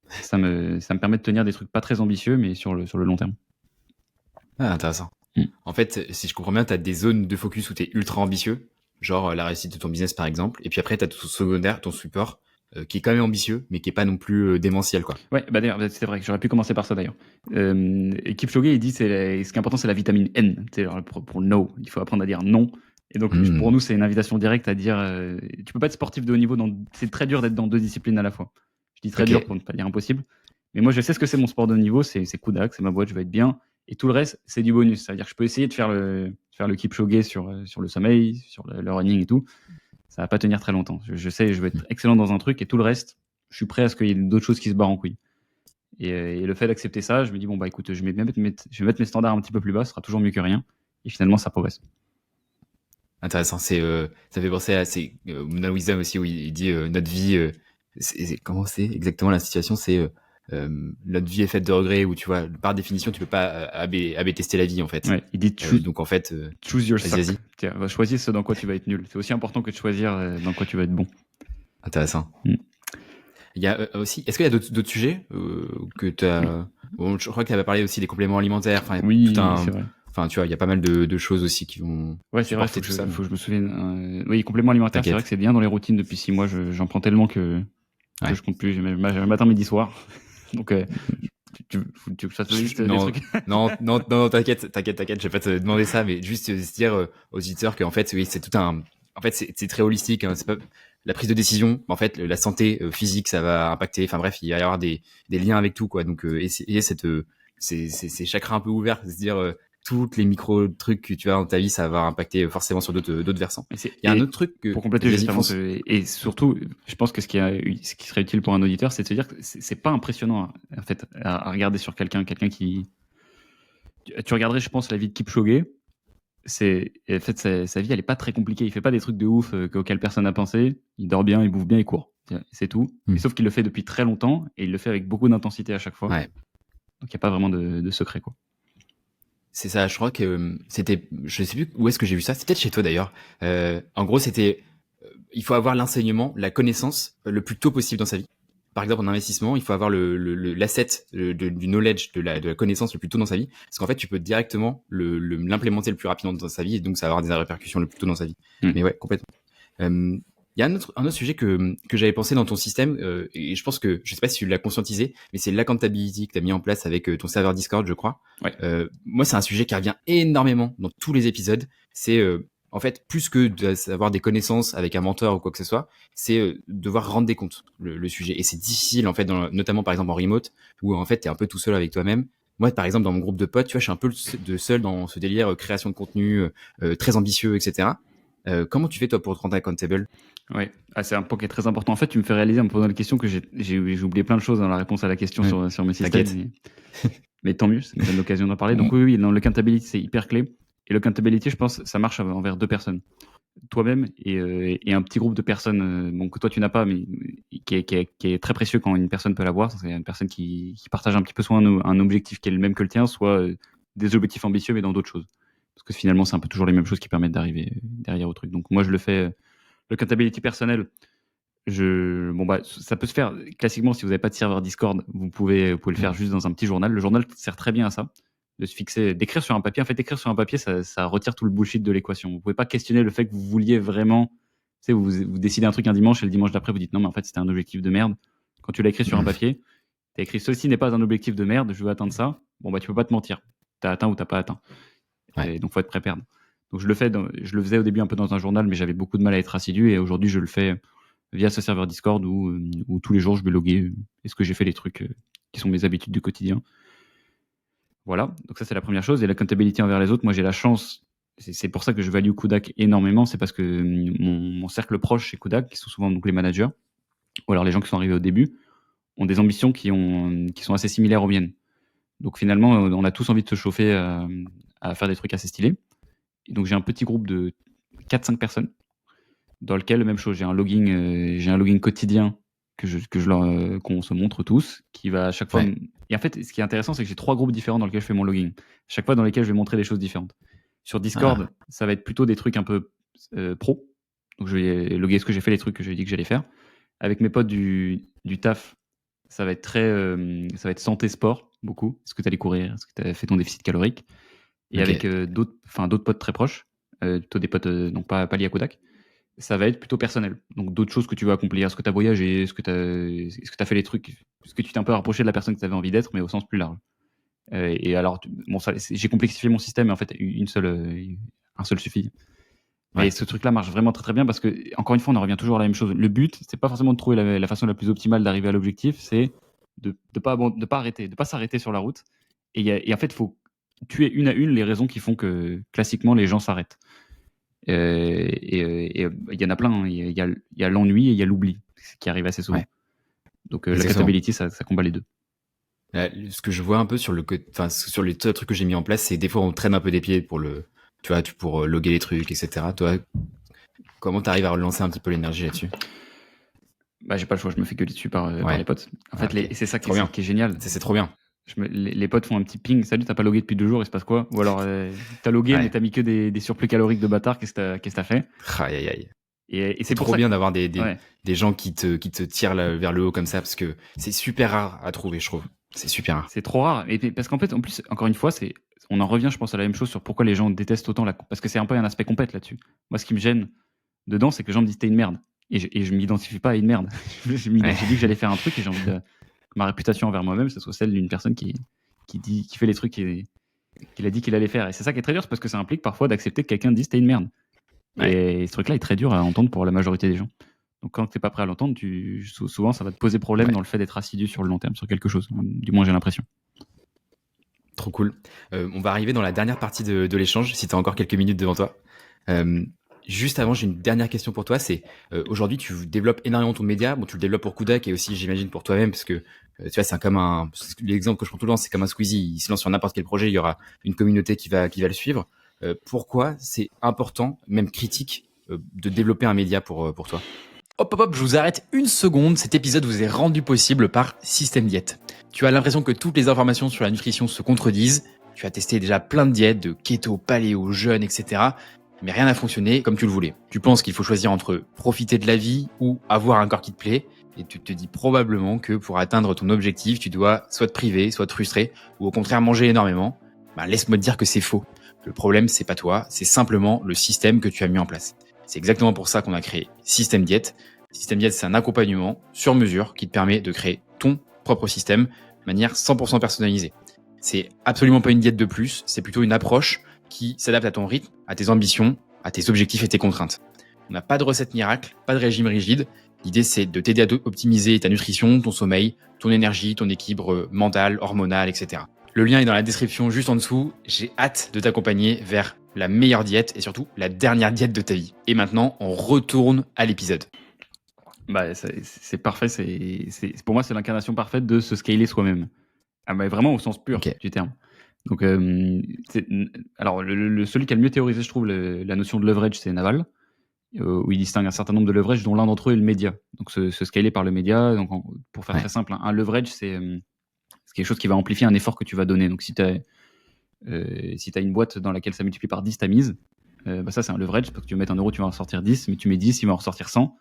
ça me permet de tenir des trucs pas très ambitieux, mais sur le long terme. Ah, intéressant. Mm. En fait, si je comprends bien, t'as des zones de focus où t'es ultra ambitieux, genre la réussite de ton business par exemple, et puis après t'as ton secondaire, ton support, qui est quand même ambitieux, mais qui est pas non plus démentiel, quoi. Ouais, bah d'ailleurs, c'est vrai que j'aurais pu commencer par ça d'ailleurs. Et Kipchoge, il dit ce qui est important, c'est la vitamine N. Tu sais, genre, pour le no, il faut apprendre à dire non. Et donc, Mm. pour nous, c'est une invitation directe à dire tu peux pas être sportif de haut niveau, c'est très dur d'être dans 2 disciplines à la fois. Je dis très Ok. dur pour ne pas dire impossible. Mais moi, je sais ce que c'est mon sport de haut niveau, c'est Kudak, c'est ma boîte, je vais être bien. Et tout le reste, c'est du bonus. C'est-à-dire que je peux essayer de faire le Kipchoge sur le sommeil, sur le running et tout. Ça va pas tenir très longtemps. Je sais, je vais être excellent dans un truc et tout le reste, je suis prêt à ce qu'il y ait d'autres choses qui se barrent en couille. Et le fait d'accepter ça, je me dis, bon, bah écoute, je vais mettre mes standards un petit peu plus bas, ce sera toujours mieux que rien. Et finalement, ça progresse. Intéressant. Ça fait penser à Mona Wisdom aussi, où il dit notre vie, comment c'est exactement la situation, c'est notre vie est faite de regrets, où tu vois, par définition, tu peux pas AB tester la vie en fait. Ouais, il dit Donc en fait, choose your vas-y, suck. vas-y. Tiens, choisis ce dans quoi tu vas être nul. C'est aussi important que de choisir dans quoi tu vas être bon. Intéressant. Mm. Il y a aussi, est-ce qu'il y a d'autres sujets que tu as bon, je crois que tu avais parlé aussi des compléments alimentaires. Oui, c'est vrai. Enfin, tu vois, il y a pas mal de choses aussi qui vont. Ouais, c'est vrai, supporter tout ça. faut que je me souvienne. Oui, complément alimentaire, c'est T'inquiète. vrai que c'est bien dans les routines depuis 6 mois. J'en prends tellement que Ouais. je compte plus. J'ai matin, midi, soir. Donc, tu veux que ça te liste des trucs non, t'inquiète. Je vais pas te demander ça, mais juste se dire aux auditeurs qu'en fait, oui, c'est tout un. En fait, c'est très holistique. Hein, c'est pas la prise de décision. En fait, la santé physique, ça va impacter. Enfin bref, il va y avoir des liens avec tout, quoi. Donc, essayer ces chakras un peu ouverts, se dire toutes les micro trucs que tu as dans ta vie, ça va impacter forcément sur d'autres versants. Il y a un autre truc que pour compléter justement, et surtout, je pense que ce qui serait utile pour un auditeur, c'est de se dire que c'est pas impressionnant en fait à regarder sur quelqu'un qui. Tu regarderais, je pense, la vie de Kipchoge. En fait, sa vie, elle est pas très compliquée. Il fait pas des trucs de ouf auxquels personne n'a pensé. Il dort bien, il bouffe bien, il court. C'est tout. Mais sauf qu'il le fait depuis très longtemps et il le fait avec beaucoup d'intensité à chaque fois. Ouais. Donc il n'y a pas vraiment de secret, quoi. C'est ça, je crois que c'était, je sais plus où est-ce que j'ai vu ça, c'était peut-être chez toi d'ailleurs. En gros, c'était, il faut avoir l'enseignement, la connaissance le plus tôt possible dans sa vie. Par exemple, en investissement, il faut avoir l'asset du knowledge, de la connaissance le plus tôt dans sa vie, parce qu'en fait, tu peux directement l'implémenter le plus rapidement dans sa vie, et donc ça va avoir des répercussions le plus tôt dans sa vie. Mais ouais, complètement. Il y a un autre sujet que j'avais pensé dans ton système, et je pense que, je sais pas si tu l'as conscientisé, mais c'est l'accountability que tu as mis en place avec ton serveur Discord, je crois. Ouais. Moi, c'est un sujet qui revient énormément dans tous les épisodes. C'est en fait, plus que d'avoir des connaissances avec un mentor ou quoi que ce soit, c'est devoir rendre des comptes, le sujet. Et c'est difficile, en fait, notamment par exemple en remote, où en fait, t'es un peu tout seul avec toi-même. Moi, par exemple, dans mon groupe de potes, tu vois, je suis un peu seul dans ce délire création de contenu très ambitieux, etc. Comment tu fais, toi, pour te rendre accountable ? Ouais, c'est un point qui est très important. En fait, tu me fais réaliser en me posant la question que j'ai oublié plein de choses dans la réponse à la question sur mes systèmes. Mais tant mieux, ça me donne l'occasion d'en parler. Donc oui, dans le accountability, c'est hyper clé. Et le accountability, je pense, ça marche envers 2 personnes. Toi-même et un petit groupe de personnes que toi tu n'as pas, mais qui est très précieux quand une personne peut l'avoir. C'est une personne qui partage un petit peu soit un objectif qui est le même que le tien, soit des objectifs ambitieux mais dans d'autres choses. Parce que finalement, c'est un peu toujours les mêmes choses qui permettent d'arriver derrière au truc. Donc moi, je le fais. Le accountability personnel, ça peut se faire classiquement si vous n'avez pas de serveur Discord, vous pouvez le faire juste dans un petit journal. Le journal sert très bien à ça, de se fixer, d'écrire sur un papier. En fait, écrire sur un papier, ça retire tout le bullshit de l'équation. Vous pouvez pas questionner le fait que vous vouliez vraiment, vous décidez un truc un dimanche et le dimanche d'après vous dites non, mais en fait c'était un objectif de merde. Quand tu l'as écrit sur un papier, t'as écrit ceci n'est pas un objectif de merde, je veux atteindre ça. Tu peux pas te mentir. T'as atteint ou t'as pas atteint. Et donc faut être prêt à perdre. Donc je le faisais au début un peu dans un journal, mais j'avais beaucoup de mal à être assidu et aujourd'hui je le fais via ce serveur Discord où tous les jours je vais loguer est-ce que j'ai fait les trucs qui sont mes habitudes du quotidien. Voilà, donc ça c'est la première chose. Et l'accountability envers les autres, moi j'ai la chance, c'est pour ça que je value Kudak énormément, c'est parce que mon cercle proche chez Kudak, qui sont souvent donc les managers, ou alors les gens qui sont arrivés au début, ont des ambitions qui sont assez similaires aux miennes. Donc finalement, on a tous envie de se chauffer à faire des trucs assez stylés. Et donc j'ai un petit groupe de 4-5 personnes dans lequel, même chose, j'ai un logging quotidien qu'on se montre tous, qui va à chaque fois. Et en fait, ce qui est intéressant, c'est que j'ai 3 groupes différents dans lesquels je fais mon logging. Chaque fois dans lesquels je vais montrer des choses différentes. Sur Discord, ça va être plutôt des trucs un peu pro. Donc je vais loguer ce que j'ai fait, les trucs que j'ai dit que j'allais faire. Avec mes potes du taf, ça va être ça va être santé sport beaucoup. Est-ce que tu allais courir? Est-ce que tu as fait ton déficit calorique? Et avec d'autres potes très proches, plutôt des potes donc pas liés à Kodak, ça va être plutôt personnel. Donc d'autres choses que tu veux accomplir. Est-ce que tu as voyagé? Est-ce que tu as fait les trucs? Est-ce que tu t'es un peu rapproché de la personne que tu avais envie d'être, mais au sens plus large? Et alors, j'ai complexifié mon système, mais en fait, un seul suffit. Et ce truc-là marche vraiment très très bien parce que, encore une fois, on en revient toujours à la même chose. Le but, c'est pas forcément de trouver la façon la plus optimale d'arriver à l'objectif, c'est de pas arrêter, de pas s'arrêter sur la route. Et en fait, il faut tuer une à une les raisons qui font que, classiquement, les gens s'arrêtent. Et il y en a plein. Il y a l'ennui et il y a l'oubli qui arrive assez souvent. Donc l'accountability, ça combat les deux. Ce que je vois un peu sur sur les trucs que j'ai mis en place, c'est des fois on traîne un peu des pieds pour pour loguer les trucs, etc. Toi, comment t'arrives à relancer un petit peu l'énergie là-dessus? J'ai pas le choix, je me fais gueuler dessus par les potes. En fait, c'est ça qui est génial. C'est trop bien. Les potes font un petit ping. Salut, t'as pas logué depuis 2 jours, il se passe quoi? Ou alors, t'as logué, mais t'as mis que des surplus caloriques de bâtard, qu'est-ce que t'as fait? Aïe. Et c'est trop bien d'avoir des gens qui te tirent vers le haut comme ça, parce que c'est super rare à trouver, je trouve. C'est super rare. C'est trop rare. Et parce qu'en fait, en plus, encore une fois, on en revient, je pense, à la même chose sur pourquoi les gens détestent autant parce que c'est un peu un aspect compète là-dessus. Moi, ce qui me gêne dedans, c'est que les gens me disent t'es une merde. Et je m'identifie pas à une merde. J'ai dit que j'allais faire un truc et j'ai envie que ma réputation envers moi-même, ce soit celle d'une personne qui fait les trucs qu'il a dit qu'il allait faire. Et c'est ça qui est très dur, c'est parce que ça implique parfois d'accepter que quelqu'un te dise t'es une merde. Et ce truc-là est très dur à entendre pour la majorité des gens. Donc quand t'es pas prêt à l'entendre, souvent ça va te poser problème dans le fait d'être assidu sur le long terme sur quelque chose. Du moins j'ai l'impression. Trop cool. On va arriver dans la dernière partie de l'échange, si tu as encore quelques minutes devant toi. Juste avant, j'ai une dernière question pour toi. C'est aujourd'hui, tu développes énormément ton média. Bon, tu le développes pour Kudak et aussi, j'imagine, pour toi-même, parce que tu vois, c'est comme l'exemple que je prends tout le temps, c'est comme un Squeezie. Il se lance sur n'importe quel projet, il y aura une communauté qui va le suivre. Pourquoi c'est important, même critique, de développer un média pour toi? Hop, je vous arrête une seconde. Cet épisode vous est rendu possible par Système Diète. Tu as l'impression que toutes les informations sur la nutrition se contredisent. Tu as testé déjà plein de diètes, de keto, paléo, jeûne, etc. Mais rien n'a fonctionné comme tu le voulais. Tu penses qu'il faut choisir entre profiter de la vie ou avoir un corps qui te plaît. Et tu te dis probablement que pour atteindre ton objectif, tu dois soit te priver, soit te frustrer, ou au contraire manger énormément. Laisse-moi te dire que c'est faux. Le problème, c'est pas toi, c'est simplement le système que tu as mis en place. C'est exactement pour ça qu'on a créé Système Diète. Système Diète, c'est un accompagnement sur mesure qui te permet de créer ton propre système de manière 100% personnalisée. C'est absolument pas une diète de plus, c'est plutôt une approche qui s'adapte à ton rythme, à tes ambitions, à tes objectifs et tes contraintes. On n'a pas de recette miracle, pas de régime rigide. L'idée, c'est de t'aider à optimiser ta nutrition, ton sommeil, ton énergie, ton équilibre mental, hormonal, etc. Le lien est dans la description juste en dessous. J'ai hâte de t'accompagner vers la meilleure diète et surtout la dernière diète de ta vie. Et maintenant, on retourne à l'épisode. Bah, c'est parfait. Pour moi, c'est l'incarnation parfaite de se scaler soi-même. Ah, bah, vraiment au sens pur du terme. Donc, alors, celui qui a le mieux théorisé, je trouve, la notion de leverage, c'est Naval, où il distingue un certain nombre de leverages, dont l'un d'entre eux est le média. Donc, se scaler par le média. Donc, pour faire très simple, un leverage, c'est quelque chose qui va amplifier un effort que tu vas donner. Donc, si tu as une boîte dans laquelle ça multiplie par 10 ta mise, bah ça, c'est un leverage, parce que tu veux mettre 1 euro, tu vas en sortir 10, mais tu mets 10, il va en ressortir 100.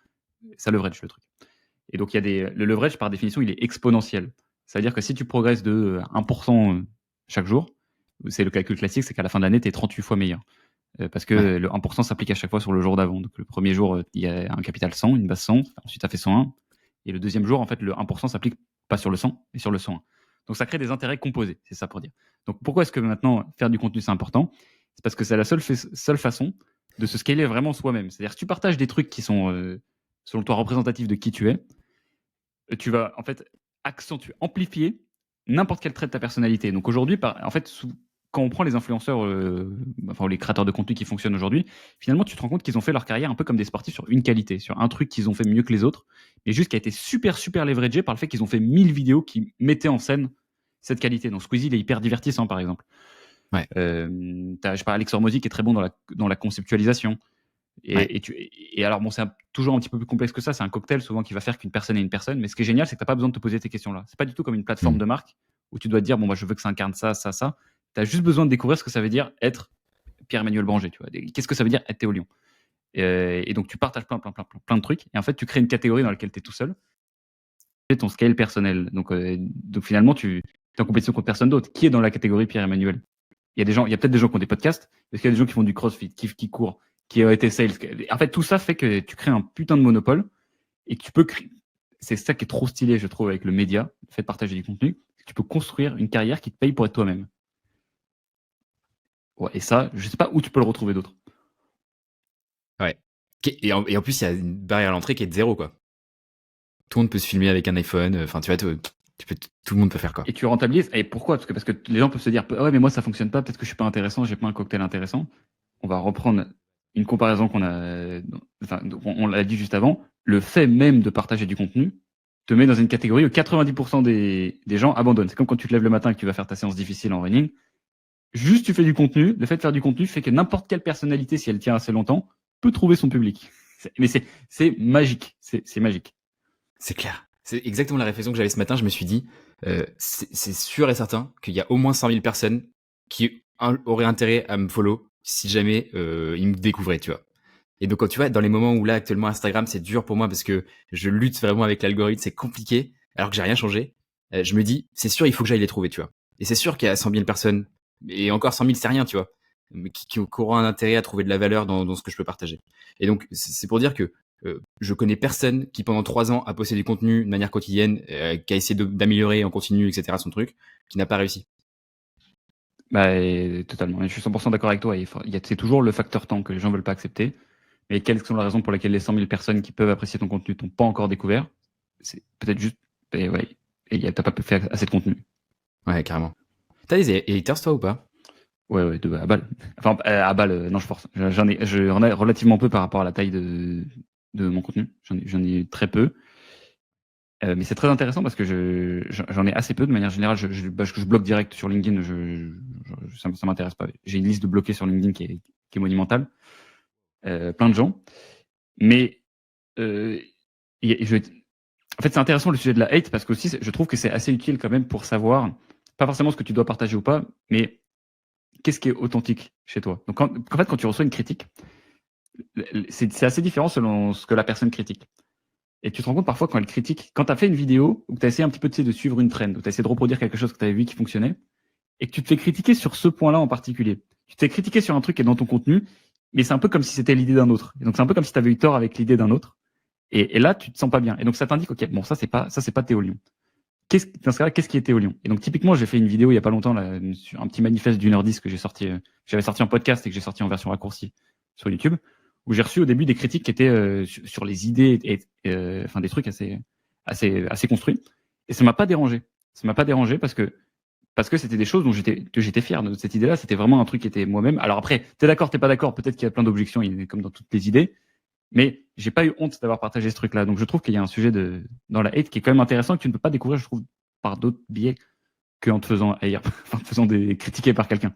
Ça leverage, le truc. Et donc, le leverage, par définition, il est exponentiel. C'est-à-dire que si tu progresses de 1% chaque jour, c'est le calcul classique, c'est qu'à la fin de l'année, tu es 38 fois meilleur. Parce que le 1% s'applique à chaque fois sur le jour d'avant. Donc le premier jour, il y a un capital 100, une base 100, ensuite tu as fait 101. Et le deuxième jour, en fait, le 1% s'applique pas sur le 100, mais sur le 101. Donc ça crée des intérêts composés, c'est ça pour dire. Donc pourquoi est-ce que maintenant faire du contenu c'est important? C'est parce que c'est la seule façon de se scaler vraiment soi-même. C'est-à-dire si tu partages des trucs qui sont, selon toi, représentatifs de qui tu es, tu vas en fait amplifier n'importe quel trait de ta personnalité. Donc aujourd'hui, en fait, quand on prend les influenceurs, enfin les créateurs de contenu qui fonctionnent aujourd'hui, finalement, tu te rends compte qu'ils ont fait leur carrière un peu comme des sportifs sur une qualité, sur un truc qu'ils ont fait mieux que les autres, mais juste qui a été super, super leveragé par le fait qu'ils ont fait 1000 vidéos qui mettaient en scène cette qualité. Donc Squeezie, il est hyper divertissant, par exemple. Ouais. Je parle Alex Hormozy qui est très bon dans la conceptualisation. Et alors, bon, c'est toujours un petit peu plus complexe que ça. C'est un cocktail souvent qui va faire qu'une personne est une personne. Mais ce qui est génial, c'est que tu n'as pas besoin de te poser ces questions-là. C'est pas du tout comme une plateforme de marque où tu dois te dire, bon, bah, je veux que ça incarne ça, ça, ça. Tu as juste besoin de découvrir ce que ça veut dire être Pierre-Emmanuel Branger. Tu vois. Qu'est-ce que ça veut dire être Théo Lion? Et donc, tu partages plein de trucs. Et en fait, tu crées une catégorie dans laquelle tu es tout seul. C'est ton scale personnel. Donc finalement, tu es en compétition contre personne d'autre. Qui est dans la catégorie Pierre-Emmanuel? Il y a peut-être des gens qui ont des podcasts, parce qu'il y a des gens qui font du crossfit, qui courent, qui ont été sales. En fait, tout ça fait que tu crées un putain de monopole et que tu peux créer. C'est ça qui est trop stylé, je trouve, avec le média, le fait de partager du contenu. Tu peux construire une carrière qui te paye pour être toi-même. Ouais, et ça, je sais pas où tu peux le retrouver d'autre. Ouais. Et en plus, il y a une barrière à l'entrée qui est de 0, quoi. Tout le monde peut se filmer avec un iPhone. Enfin, tu vois, tout le monde peut faire, quoi. Et tu rentabilises. Et pourquoi? Parce que les gens peuvent se dire, ouais, mais moi, ça fonctionne pas. Peut-être que je suis pas intéressant. J'ai pas un cocktail intéressant. On va reprendre une comparaison qu'on a, enfin, on l'a dit juste avant. Le fait même de partager du contenu te met dans une catégorie où 90% des gens abandonnent. C'est comme quand tu te lèves le matin et que tu vas faire ta séance difficile en running. Juste tu fais du contenu. Le fait de faire du contenu fait que n'importe quelle personnalité, si elle tient assez longtemps, peut trouver son public. Mais c'est magique. C'est magique. C'est clair. C'est exactement la réflexion que j'avais ce matin. Je me suis dit, c'est sûr et certain qu'il y a au moins 100 000 personnes qui auraient intérêt à me follow si jamais ils me découvraient, tu vois. Et donc, quand tu vois, dans les moments où là, actuellement, Instagram, c'est dur pour moi parce que je lutte vraiment avec l'algorithme, c'est compliqué, alors que j'ai rien changé, je me dis, c'est sûr, il faut que j'aille les trouver, tu vois. Et c'est sûr qu'il y a 100 000 personnes, et encore 100 000, c'est rien, tu vois, mais qui auront un intérêt à trouver de la valeur dans ce que je peux partager. Et donc, c'est pour dire que je connais personne qui, pendant 3 ans, a posté du contenu de manière quotidienne, qui a essayé d'améliorer en continu, etc., son truc, qui n'a pas réussi. Bah, totalement. Je suis 100% d'accord avec toi. C'est toujours le facteur temps que les gens veulent pas accepter. Mais quelles sont les raisons pour lesquelles les 100 000 personnes qui peuvent apprécier ton contenu t'ont pas encore découvert? C'est peut-être juste, et ouais, et t'as pas fait assez de contenu. Ouais, carrément. T'as des haters, toi, ou pas? Ouais, à balle. Enfin, à balle, non, je force. J'en ai relativement peu par rapport à la taille de mon contenu. J'en ai très peu. Mais c'est très intéressant parce que j'en ai assez peu de manière générale. Je bloque direct sur LinkedIn. Ça m'intéresse pas. J'ai une liste de bloqués sur LinkedIn qui est monumentale. Plein de gens. Mais en fait, c'est intéressant le sujet de la hate parce que aussi, je trouve que c'est assez utile quand même pour savoir, pas forcément ce que tu dois partager ou pas, mais qu'est-ce qui est authentique chez toi. Donc, en fait, quand tu reçois une critique, c'est assez différent selon ce que la personne critique. Et tu te rends compte parfois quand elle critique, quand tu as fait une vidéo où tu as essayé un petit peu de suivre une trend, où tu as essayé de reproduire quelque chose que tu avais vu qui fonctionnait, et que tu te fais critiquer sur ce point-là en particulier. Tu t'es critiqué sur un truc qui est dans ton contenu, mais c'est un peu comme si c'était l'idée d'un autre. Et donc c'est un peu comme si tu avais eu tort avec l'idée d'un autre. Et là, tu te sens pas bien. Et donc ça t'indique, ok, bon, ça c'est pas Théo Lion. Dans ce cas-là, qu'est-ce qui est Théo Lion? Et donc typiquement, j'ai fait une vidéo il y a pas longtemps, là, sur un petit manifeste d'1h10 que j'avais sorti en podcast et que j'ai sorti en version raccourcie sur YouTube, où j'ai reçu au début des critiques qui étaient sur les idées et enfin des trucs assez construits. Et ça m'a pas dérangé. Ça m'a pas dérangé parce que parce que c'était des choses dont j'étais fier de cette idée-là. C'était vraiment un truc qui était moi-même. Alors après, t'es d'accord, t'es pas d'accord, peut-être qu'il y a plein d'objections, comme dans toutes les idées, mais j'ai pas eu honte d'avoir partagé ce truc-là. Donc je trouve qu'il y a un sujet dans la hate qui est quand même intéressant et que tu ne peux pas découvrir, je trouve, par d'autres biais qu'en te faisant haïr, en te faisant critiquer par quelqu'un.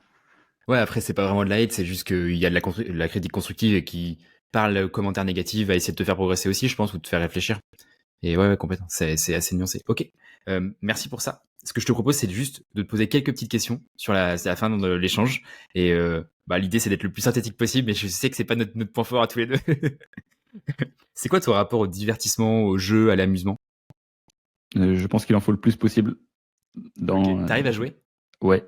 Ouais, après, c'est pas vraiment de la hate, c'est juste qu'il y a de la critique constructive et qui parle commentaires négatifs à essayer de te faire progresser aussi, je pense, ou de te faire réfléchir. Et ouais, complètement. C'est assez nuancé. Ok. Merci pour ça. Ce que je te propose, c'est juste de te poser quelques petites questions sur la fin de l'échange. Et l'idée, c'est d'être le plus synthétique possible, mais je sais que c'est pas notre point fort à tous les deux. C'est quoi ton rapport au divertissement, au jeu, à l'amusement? Je pense qu'il en faut le plus possible. Okay. T'arrives à jouer? Ouais,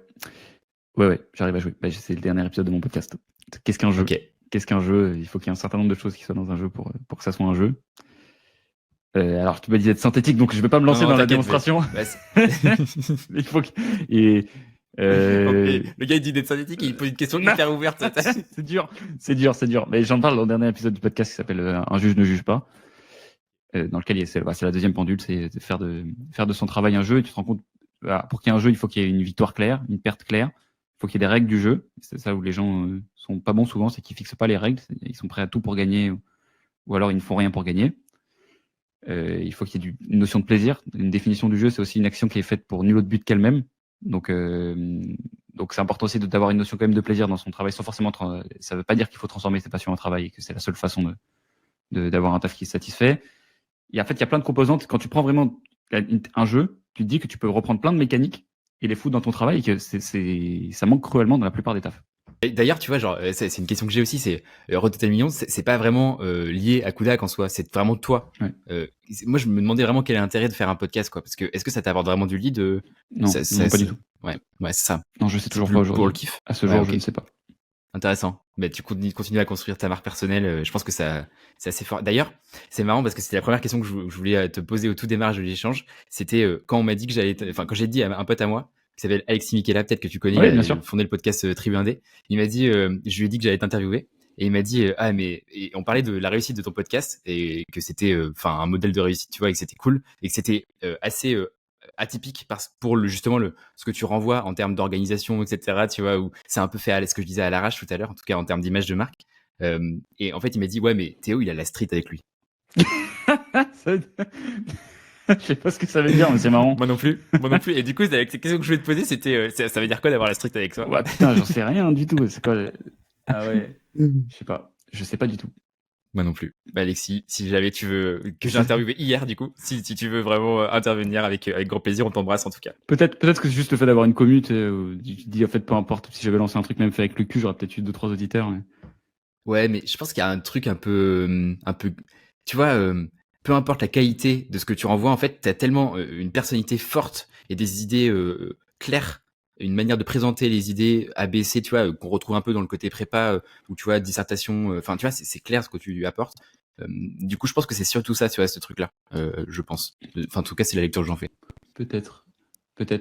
j'arrive à jouer. C'est le dernier épisode de mon podcast. Qu'est-ce qu'un jeu? Qu'est-ce qu'un jeu? Il faut qu'il y ait un certain nombre de choses qui soient dans un jeu pour que ça soit un jeu. Alors tu m'as dit d'être synthétique, donc je vais pas me lancer dans la démonstration. Il faut le gars il dit d'être synthétique et il pose une question hyper ouverte. c'est dur. Mais j'en parle dans le dernier épisode du podcast qui s'appelle Un juge ne juge pas, dans lequel c'est la deuxième pendule, c'est de faire de son travail un jeu. Et tu te rends compte, pour qu'il y ait un jeu, il faut qu'il y ait une victoire claire, une perte claire. Il faut qu'il y ait des règles du jeu. C'est ça où les gens sont pas bons souvent, c'est qu'ils fixent pas les règles. Ils sont prêts à tout pour gagner, ou alors ils ne font rien pour gagner. Il faut qu'il y ait une notion de plaisir. Une définition du jeu, c'est aussi une action qui est faite pour nul autre but qu'elle-même. Donc c'est important aussi d'avoir une notion quand même de plaisir dans son travail, sans forcément. Ça veut pas dire qu'il faut transformer ses passions en travail et que c'est la seule façon d'avoir un taf qui se satisfait. Et en fait, il y a plein de composantes. Quand tu prends vraiment un jeu, tu te dis que tu peux reprendre plein de mécaniques et les foutre dans ton travail et que ça manque cruellement dans la plupart des tafs. D'ailleurs, tu vois, genre, c'est une question que j'ai aussi, c'est Red Total Millions, c'est pas vraiment lié à Kudak en soi, c'est vraiment toi. Ouais. Moi, je me demandais vraiment quel est l'intérêt de faire un podcast, quoi, parce que est-ce que ça t'apporte vraiment du lead? Non, pas du tout. Ouais, c'est ça. Non, je sais toujours pas aujourd'hui. Pour le kiff. À ce jour, je ne sais pas. Intéressant. Mais tu continues à construire ta marque personnelle. Je pense que c'est assez fort. D'ailleurs, c'est marrant parce que c'était la première question que je voulais te poser au tout démarrage de l'échange. C'était quand on m'a dit que quand j'ai dit à un pote à moi qui s'appelle Alexis Michela, peut-être que tu connais, il a fondé le podcast Tribu Indé. Il m'a dit, je lui ai dit que j'allais t'interviewer. Et il m'a dit, et on parlait de la réussite de ton podcast et que c'était, un modèle de réussite, tu vois, et que c'était cool et que c'était assez atypique pour justement ce que tu renvoies en termes d'organisation, etc. Tu vois, où c'est un peu fait ce que je disais à l'arrache tout à l'heure, en tout cas en termes d'image de marque. Et en fait, il m'a dit, ouais, mais Théo, il a la street avec lui. Je sais pas ce que ça veut dire, mais c'est marrant. Moi non plus. Et du coup, la question que je voulais te poser, c'était, ça veut dire quoi d'avoir la street avec toi? Ouais, putain, j'en sais rien du tout. C'est quoi? Ah ouais. Je sais pas du tout. Moi non plus. Alexis, si jamais tu veux que j'ai interviewé hier, du coup, si tu veux vraiment intervenir avec grand plaisir, on t'embrasse en tout cas. Peut-être que c'est juste le fait d'avoir une commute, tu te dis en fait peu importe, si j'avais lancé un truc même fait avec le cul, j'aurais peut-être eu 2-3 auditeurs. Mais... Ouais, mais je pense qu'il y a un truc un peu, tu vois, peu importe la qualité de ce que tu renvoies, en fait, t'as tellement une personnalité forte et des idées claires, une manière de présenter les idées ABC, tu vois, qu'on retrouve un peu dans le côté prépa, où tu vois, dissertation, tu vois, c'est clair ce que tu lui apportes. Du coup, je pense que c'est surtout ça, tu vois, ce truc-là, je pense. En tout cas, c'est la lecture que j'en fais. Peut-être,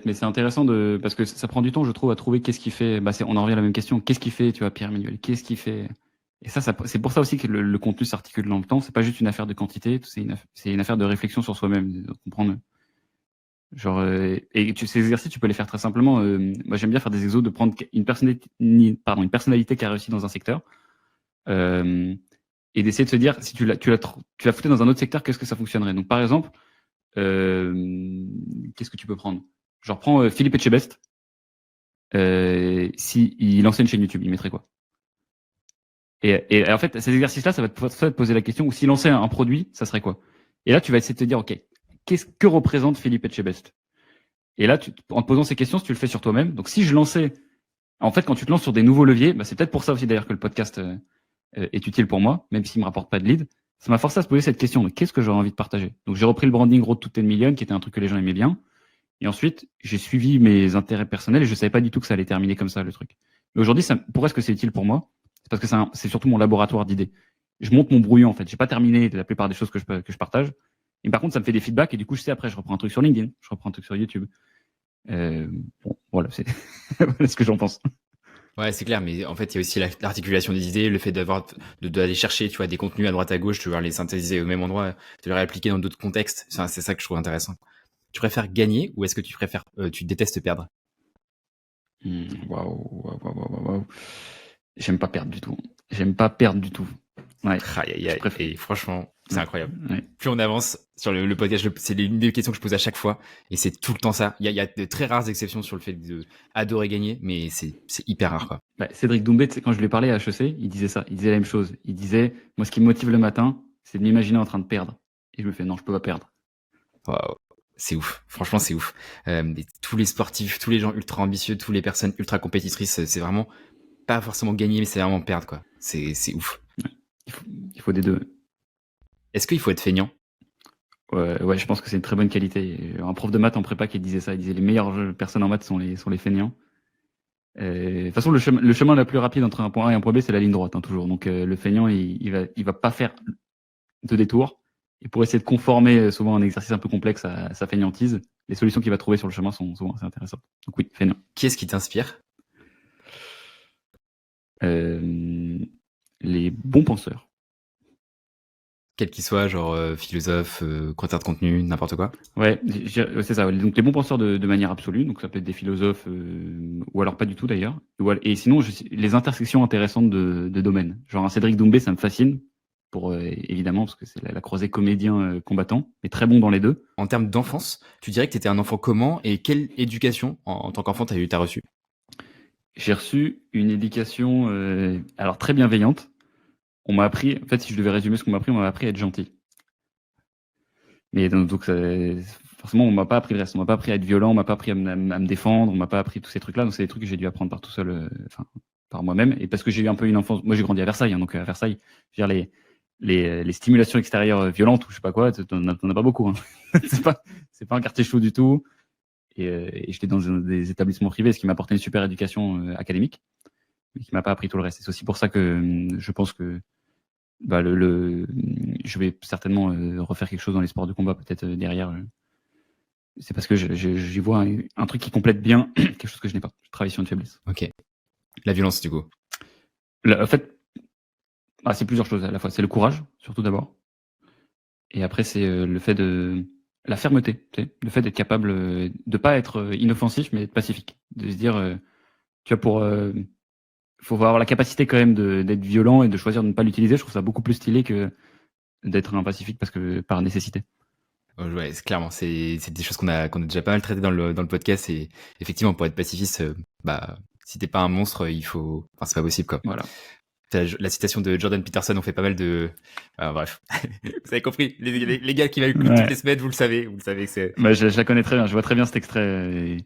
mais c'est intéressant parce que ça prend du temps, je trouve, à trouver qu'est-ce qui fait. On en revient à la même question. Qu'est-ce qui fait, tu vois, Pierre-Emmanuel? Qu'est-ce qui fait? Et ça, c'est pour ça aussi que le contenu s'articule dans le temps. C'est pas juste une affaire de quantité, c'est une affaire de réflexion sur soi-même, de comprendre. Genre, ces exercices, tu peux les faire très simplement. Moi, j'aime bien faire des exos de prendre une personnalité qui a réussi dans un secteur, et d'essayer de se dire si tu la foutais dans un autre secteur, qu'est-ce que ça fonctionnerait. Donc, par exemple, qu'est-ce que tu peux prendre? Genre, prends Philippe Etchebest. Si il lançait une chaîne YouTube, il mettrait quoi? Et en fait, ces exercices-là, ça va te poser la question, ou s'il lançait un produit, ça serait quoi? Et là, tu vas essayer de te dire, OK, que représente Philippe Etchebest? Et là, en te posant ces questions, si tu le fais sur toi-même, donc si je lançais, en fait, quand tu te lances sur des nouveaux leviers, c'est peut-être pour ça aussi d'ailleurs que le podcast est utile pour moi, même s'il me rapporte pas de lead. Ça m'a forcé à se poser cette question, qu'est-ce que j'aurais envie de partager? Donc j'ai repris le branding Road to 10 Million, qui était un truc que les gens aimaient bien. Et ensuite, j'ai suivi mes intérêts personnels et je savais pas du tout que ça allait terminer comme ça, le truc. Mais aujourd'hui, pourquoi est-ce que c'est utile pour moi? C'est parce que c'est surtout mon laboratoire d'idées. Je monte mon brouillon, en fait. J'ai pas terminé la plupart des choses que je partage. Et par contre, ça me fait des feedbacks et du coup, je sais après, je reprends un truc sur LinkedIn, je reprends un truc sur YouTube. Voilà, c'est voilà ce que j'en pense. Ouais, c'est clair, mais en fait, il y a aussi l'articulation des idées, le fait d'aller chercher, tu vois, des contenus à droite à gauche, tu vas les synthétiser au même endroit, de les réappliquer dans d'autres contextes. C'est ça que je trouve intéressant. Tu préfères gagner ou est-ce que tu détestes perdre? Waouh. J'aime pas perdre du tout. Ouais. Aïe, aïe, Je aïe. préfère. Et franchement, c'est incroyable. Ouais. Plus on avance sur le podcast, c'est l'une des questions que je pose à chaque fois, et c'est tout le temps ça. Il y a de très rares exceptions sur le fait de adorer gagner, mais c'est hyper rare, quoi. Bah, Cédric Doumbé, quand je lui parlais à HEC, il disait ça. Il disait la même chose. Il disait, moi, ce qui me motive le matin, c'est de m'imaginer en train de perdre. Et je me fais, non, je peux pas perdre. Waouh. C'est ouf. Franchement, c'est ouf. Tous les sportifs, tous les gens ultra ambitieux, toutes les personnes ultra compétitrices, c'est vraiment pas forcément gagner, mais c'est vraiment perdre, quoi. C'est ouf. Il faut des deux. Est-ce qu'il faut être feignant? Ouais, je pense que c'est une très bonne qualité. Un prof de maths en prépa qui disait ça. Il disait, les meilleures personnes en maths sont les feignants. De toute façon, le chemin le plus rapide entre un point A et un point B, c'est la ligne droite, hein, toujours. Donc, le feignant, il va pas faire de détour. Et pour essayer de conformer souvent un exercice un peu complexe à sa feignantise, les solutions qu'il va trouver sur le chemin sont souvent assez intéressantes. Donc oui, feignant. Qui est-ce qui t'inspire? Les bons penseurs. Quel qu'il soit, genre philosophe, créateur de contenu, n'importe quoi. Ouais, c'est ça. Donc les bons penseurs de manière absolue, donc ça peut être des philosophes, ou alors pas du tout d'ailleurs. Et sinon, les intersections intéressantes de domaines. Genre un Cédric Doumbé, ça me fascine, pour évidemment, parce que c'est la croisée comédien combattant, mais très bon dans les deux. En termes d'enfance, tu dirais que tu étais un enfant comment et quelle éducation en tant qu'enfant t'as reçu? J'ai reçu une éducation alors très bienveillante. On m'a appris, en fait, si je devais résumer ce qu'on m'a appris à être gentil. Mais donc forcément, on m'a pas appris le reste. On m'a pas appris à être violent, on m'a pas appris à me défendre, on m'a pas appris tous ces trucs-là. Donc c'est des trucs que j'ai dû apprendre par tout seul, par moi-même. Et parce que j'ai eu un peu une enfance. Moi, j'ai grandi à Versailles, hein, donc à Versailles, je veux dire les stimulations extérieures violentes ou je sais pas quoi, t'en as pas beaucoup. Hein. c'est pas un quartier chaud du tout. Et j'étais dans des établissements privés, ce qui m'a apporté une super éducation académique, mais qui m'a pas appris tout le reste. Et c'est aussi pour ça que je pense que je vais certainement refaire quelque chose dans les sports de combat peut-être derrière. C'est parce que j'y vois un truc qui complète bien quelque chose que je n'ai pas. Je travaille sur une faiblesse. Ok. La violence, du coup. En fait, c'est plusieurs choses à la fois. C'est le courage, surtout d'abord. Et après, c'est le fait de la fermeté, tu sais, le fait d'être capable de pas être inoffensif, mais d'être pacifique. De se dire, tu vois, faut avoir la capacité quand même d'être violent et de choisir de ne pas l'utiliser. Je trouve ça beaucoup plus stylé que d'être un pacifique parce que par nécessité. Ouais, clairement, c'est des choses qu'on a déjà pas mal traitées dans le podcast, et effectivement, pour être pacifiste, si t'es pas un monstre, c'est pas possible, quoi. Voilà. La citation de Jordan Peterson, on fait pas mal de, bref. Vous avez compris, les gars qui m'écoutent toutes les semaines, vous le savez que c'est. Je la connais très bien, je vois très bien cet extrait.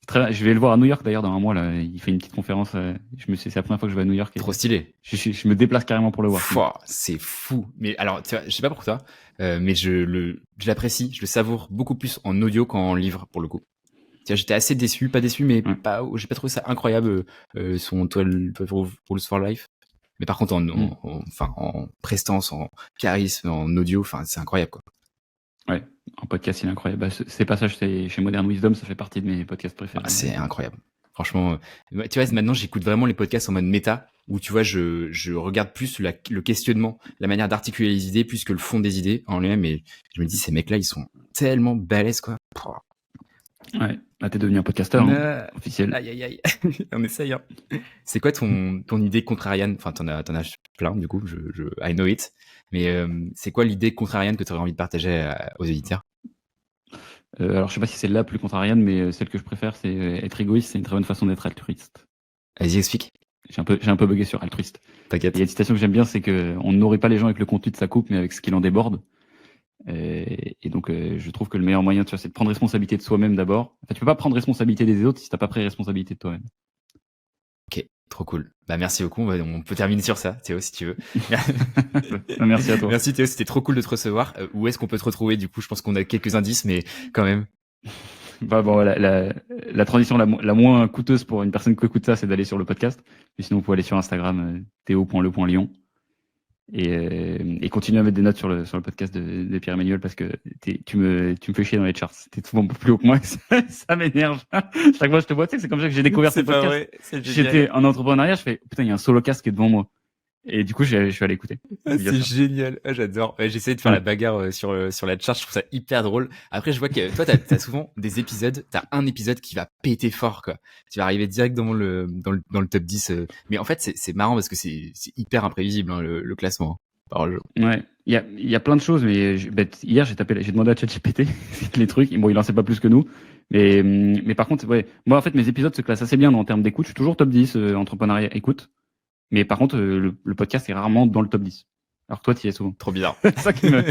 Je vais le voir à New York d'ailleurs dans un mois là. Il fait une petite conférence. C'est la première fois que je vais à New York. Trop stylé. Je me déplace carrément pour le voir. C'est fou. Mais alors, tu vois, je sais pas pour toi, mais je l'apprécie, je le savoure beaucoup plus en audio qu'en livre pour le coup. Tu vois, j'étais assez déçu, pas déçu, mais j'ai pas trouvé ça incroyable son 12 Rules for Life. Mais par contre, en prestance, en charisme, en audio, c'est incroyable, quoi. Ouais, en podcast, il est incroyable. Ces passages chez Modern Wisdom, ça fait partie de mes podcasts préférés. C'est incroyable. Franchement, tu vois, maintenant, j'écoute vraiment les podcasts en mode méta, où tu vois, je regarde plus le questionnement, la manière d'articuler les idées, plus que le fond des idées en lui-même. Et je me dis, ces mecs-là, ils sont tellement balèzes, quoi. Ouais, là, t'es devenu un podcasteur officiel. Aïe. On essaye, hein. C'est quoi ton idée contrarienne? Enfin, t'en as plein, du coup, I know it. Mais c'est quoi l'idée contrarienne que tu aurais envie de partager aux éditeurs? Alors, je sais pas si c'est la plus contrarienne, mais celle que je préfère, c'est être égoïste. C'est une très bonne façon d'être altruiste. Vas-y, explique. J'ai un peu bugué sur altruiste. T'inquiète. Il y a une citation que j'aime bien, c'est que on ne nourrit pas les gens avec le contenu de sa coupe, mais avec ce qu'il en déborde. Et donc, je trouve que le meilleur moyen, tu vois, c'est de prendre responsabilité de soi-même d'abord. En fait, tu peux pas prendre responsabilité des autres si t'as pas pris responsabilité de toi-même. Ok, trop cool. Merci beaucoup. On peut terminer sur ça, Théo, si tu veux. Merci à toi. Merci Théo, c'était trop cool de te recevoir. Où est-ce qu'on peut te retrouver? Du coup, je pense qu'on a quelques indices, mais quand même. La transition la moins coûteuse pour une personne qui écoute ça, c'est d'aller sur le podcast. Mais sinon, vous pouvez aller sur Instagram, théo.le.lion. Et continuer à mettre des notes sur le podcast de Pierre-Emmanuel, parce que tu me fais chier dans les charts. T'es souvent plus haut que moi, ça m'énerve. Chaque fois que je te vois, tu sais, c'est comme ça que j'ai découvert ce podcast. Vrai, J'étais en entrepreneuriat, je fais, putain, il y a un solocast qui est devant moi. Et du coup, je suis allé écouter. Ah, Via c'est ça. génial. Ah, j'adore. Ouais, j'essaie de faire Ouais. la bagarre sur la chat. Je trouve ça hyper drôle. Après, je vois que toi, t'as souvent des épisodes. T'as un épisode qui va péter fort, quoi. Tu vas arriver direct dans le top 10. Mais en fait, c'est marrant parce que c'est hyper imprévisible, hein, le classement, hein, par jour. Ouais. Il y a plein de choses, mais hier, j'ai demandé à ChatGPT les trucs. Bon, il en sait pas plus que nous. Mais par contre, ouais. Moi, en fait, mes épisodes se classent assez bien en termes d'écoute. Je suis toujours top 10, entrepreneuriat écoute. Mais par contre, le podcast est rarement dans le top 10. Alors que toi, tu y es souvent. Trop bizarre. C'est ça qui me.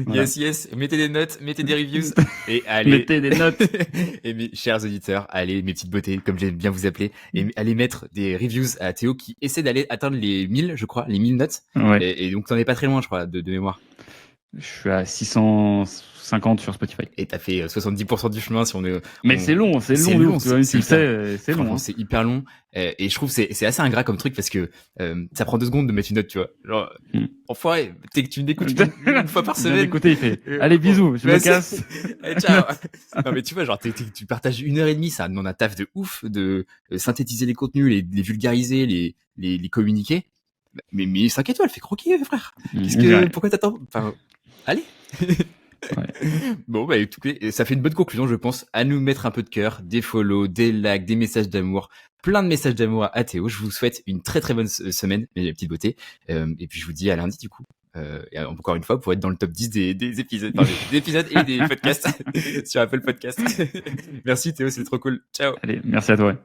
Voilà. Yes. Mettez des notes, mettez des reviews. Et allez. Mettez des notes. Et mes chers auditeurs, allez, mes petites beautés, comme j'aime bien vous appeler, et allez mettre des reviews à Théo qui essaie d'aller atteindre les 1000, je crois, les 1000 notes. Ouais. Et donc, t'en es pas très loin, je crois, de mémoire. Je suis à 650 sur Spotify. Et t'as fait 70% du chemin si on est. Mais c'est long, c'est long, long, tu vois, c'est tu le sais, c'est long. Franchement, Hein. c'est hyper long. Et je trouve que c'est assez ingrat comme truc parce que ça prend 2 secondes de mettre une note, tu vois. Genre, enfoiré, tu m'écoutes une fois par semaine. Écoutez, il fait allez, bisous, je me casse. Allez, ciao. Non, mais tu vois, genre, tu partages 1h30, ça demande un taf de ouf de synthétiser les contenus, les vulgariser, les communiquer. Mais 5 étoiles, fais croquer, frère. Ouais. Pourquoi t'attends? Enfin, allez. Ouais. Bon, bah écoutez, ça fait une bonne conclusion, je pense, à nous mettre un peu de cœur, des follow, des likes, des messages d'amour, plein de messages d'amour à Théo. Je vous souhaite une très très bonne semaine, mes petites beautés. Et puis je vous dis à lundi du coup. Et encore une fois, pour être dans le top 10 des épisodes, des épisodes et des podcasts sur Apple Podcast. Merci Théo, c'est trop cool. Ciao. Allez, merci à toi.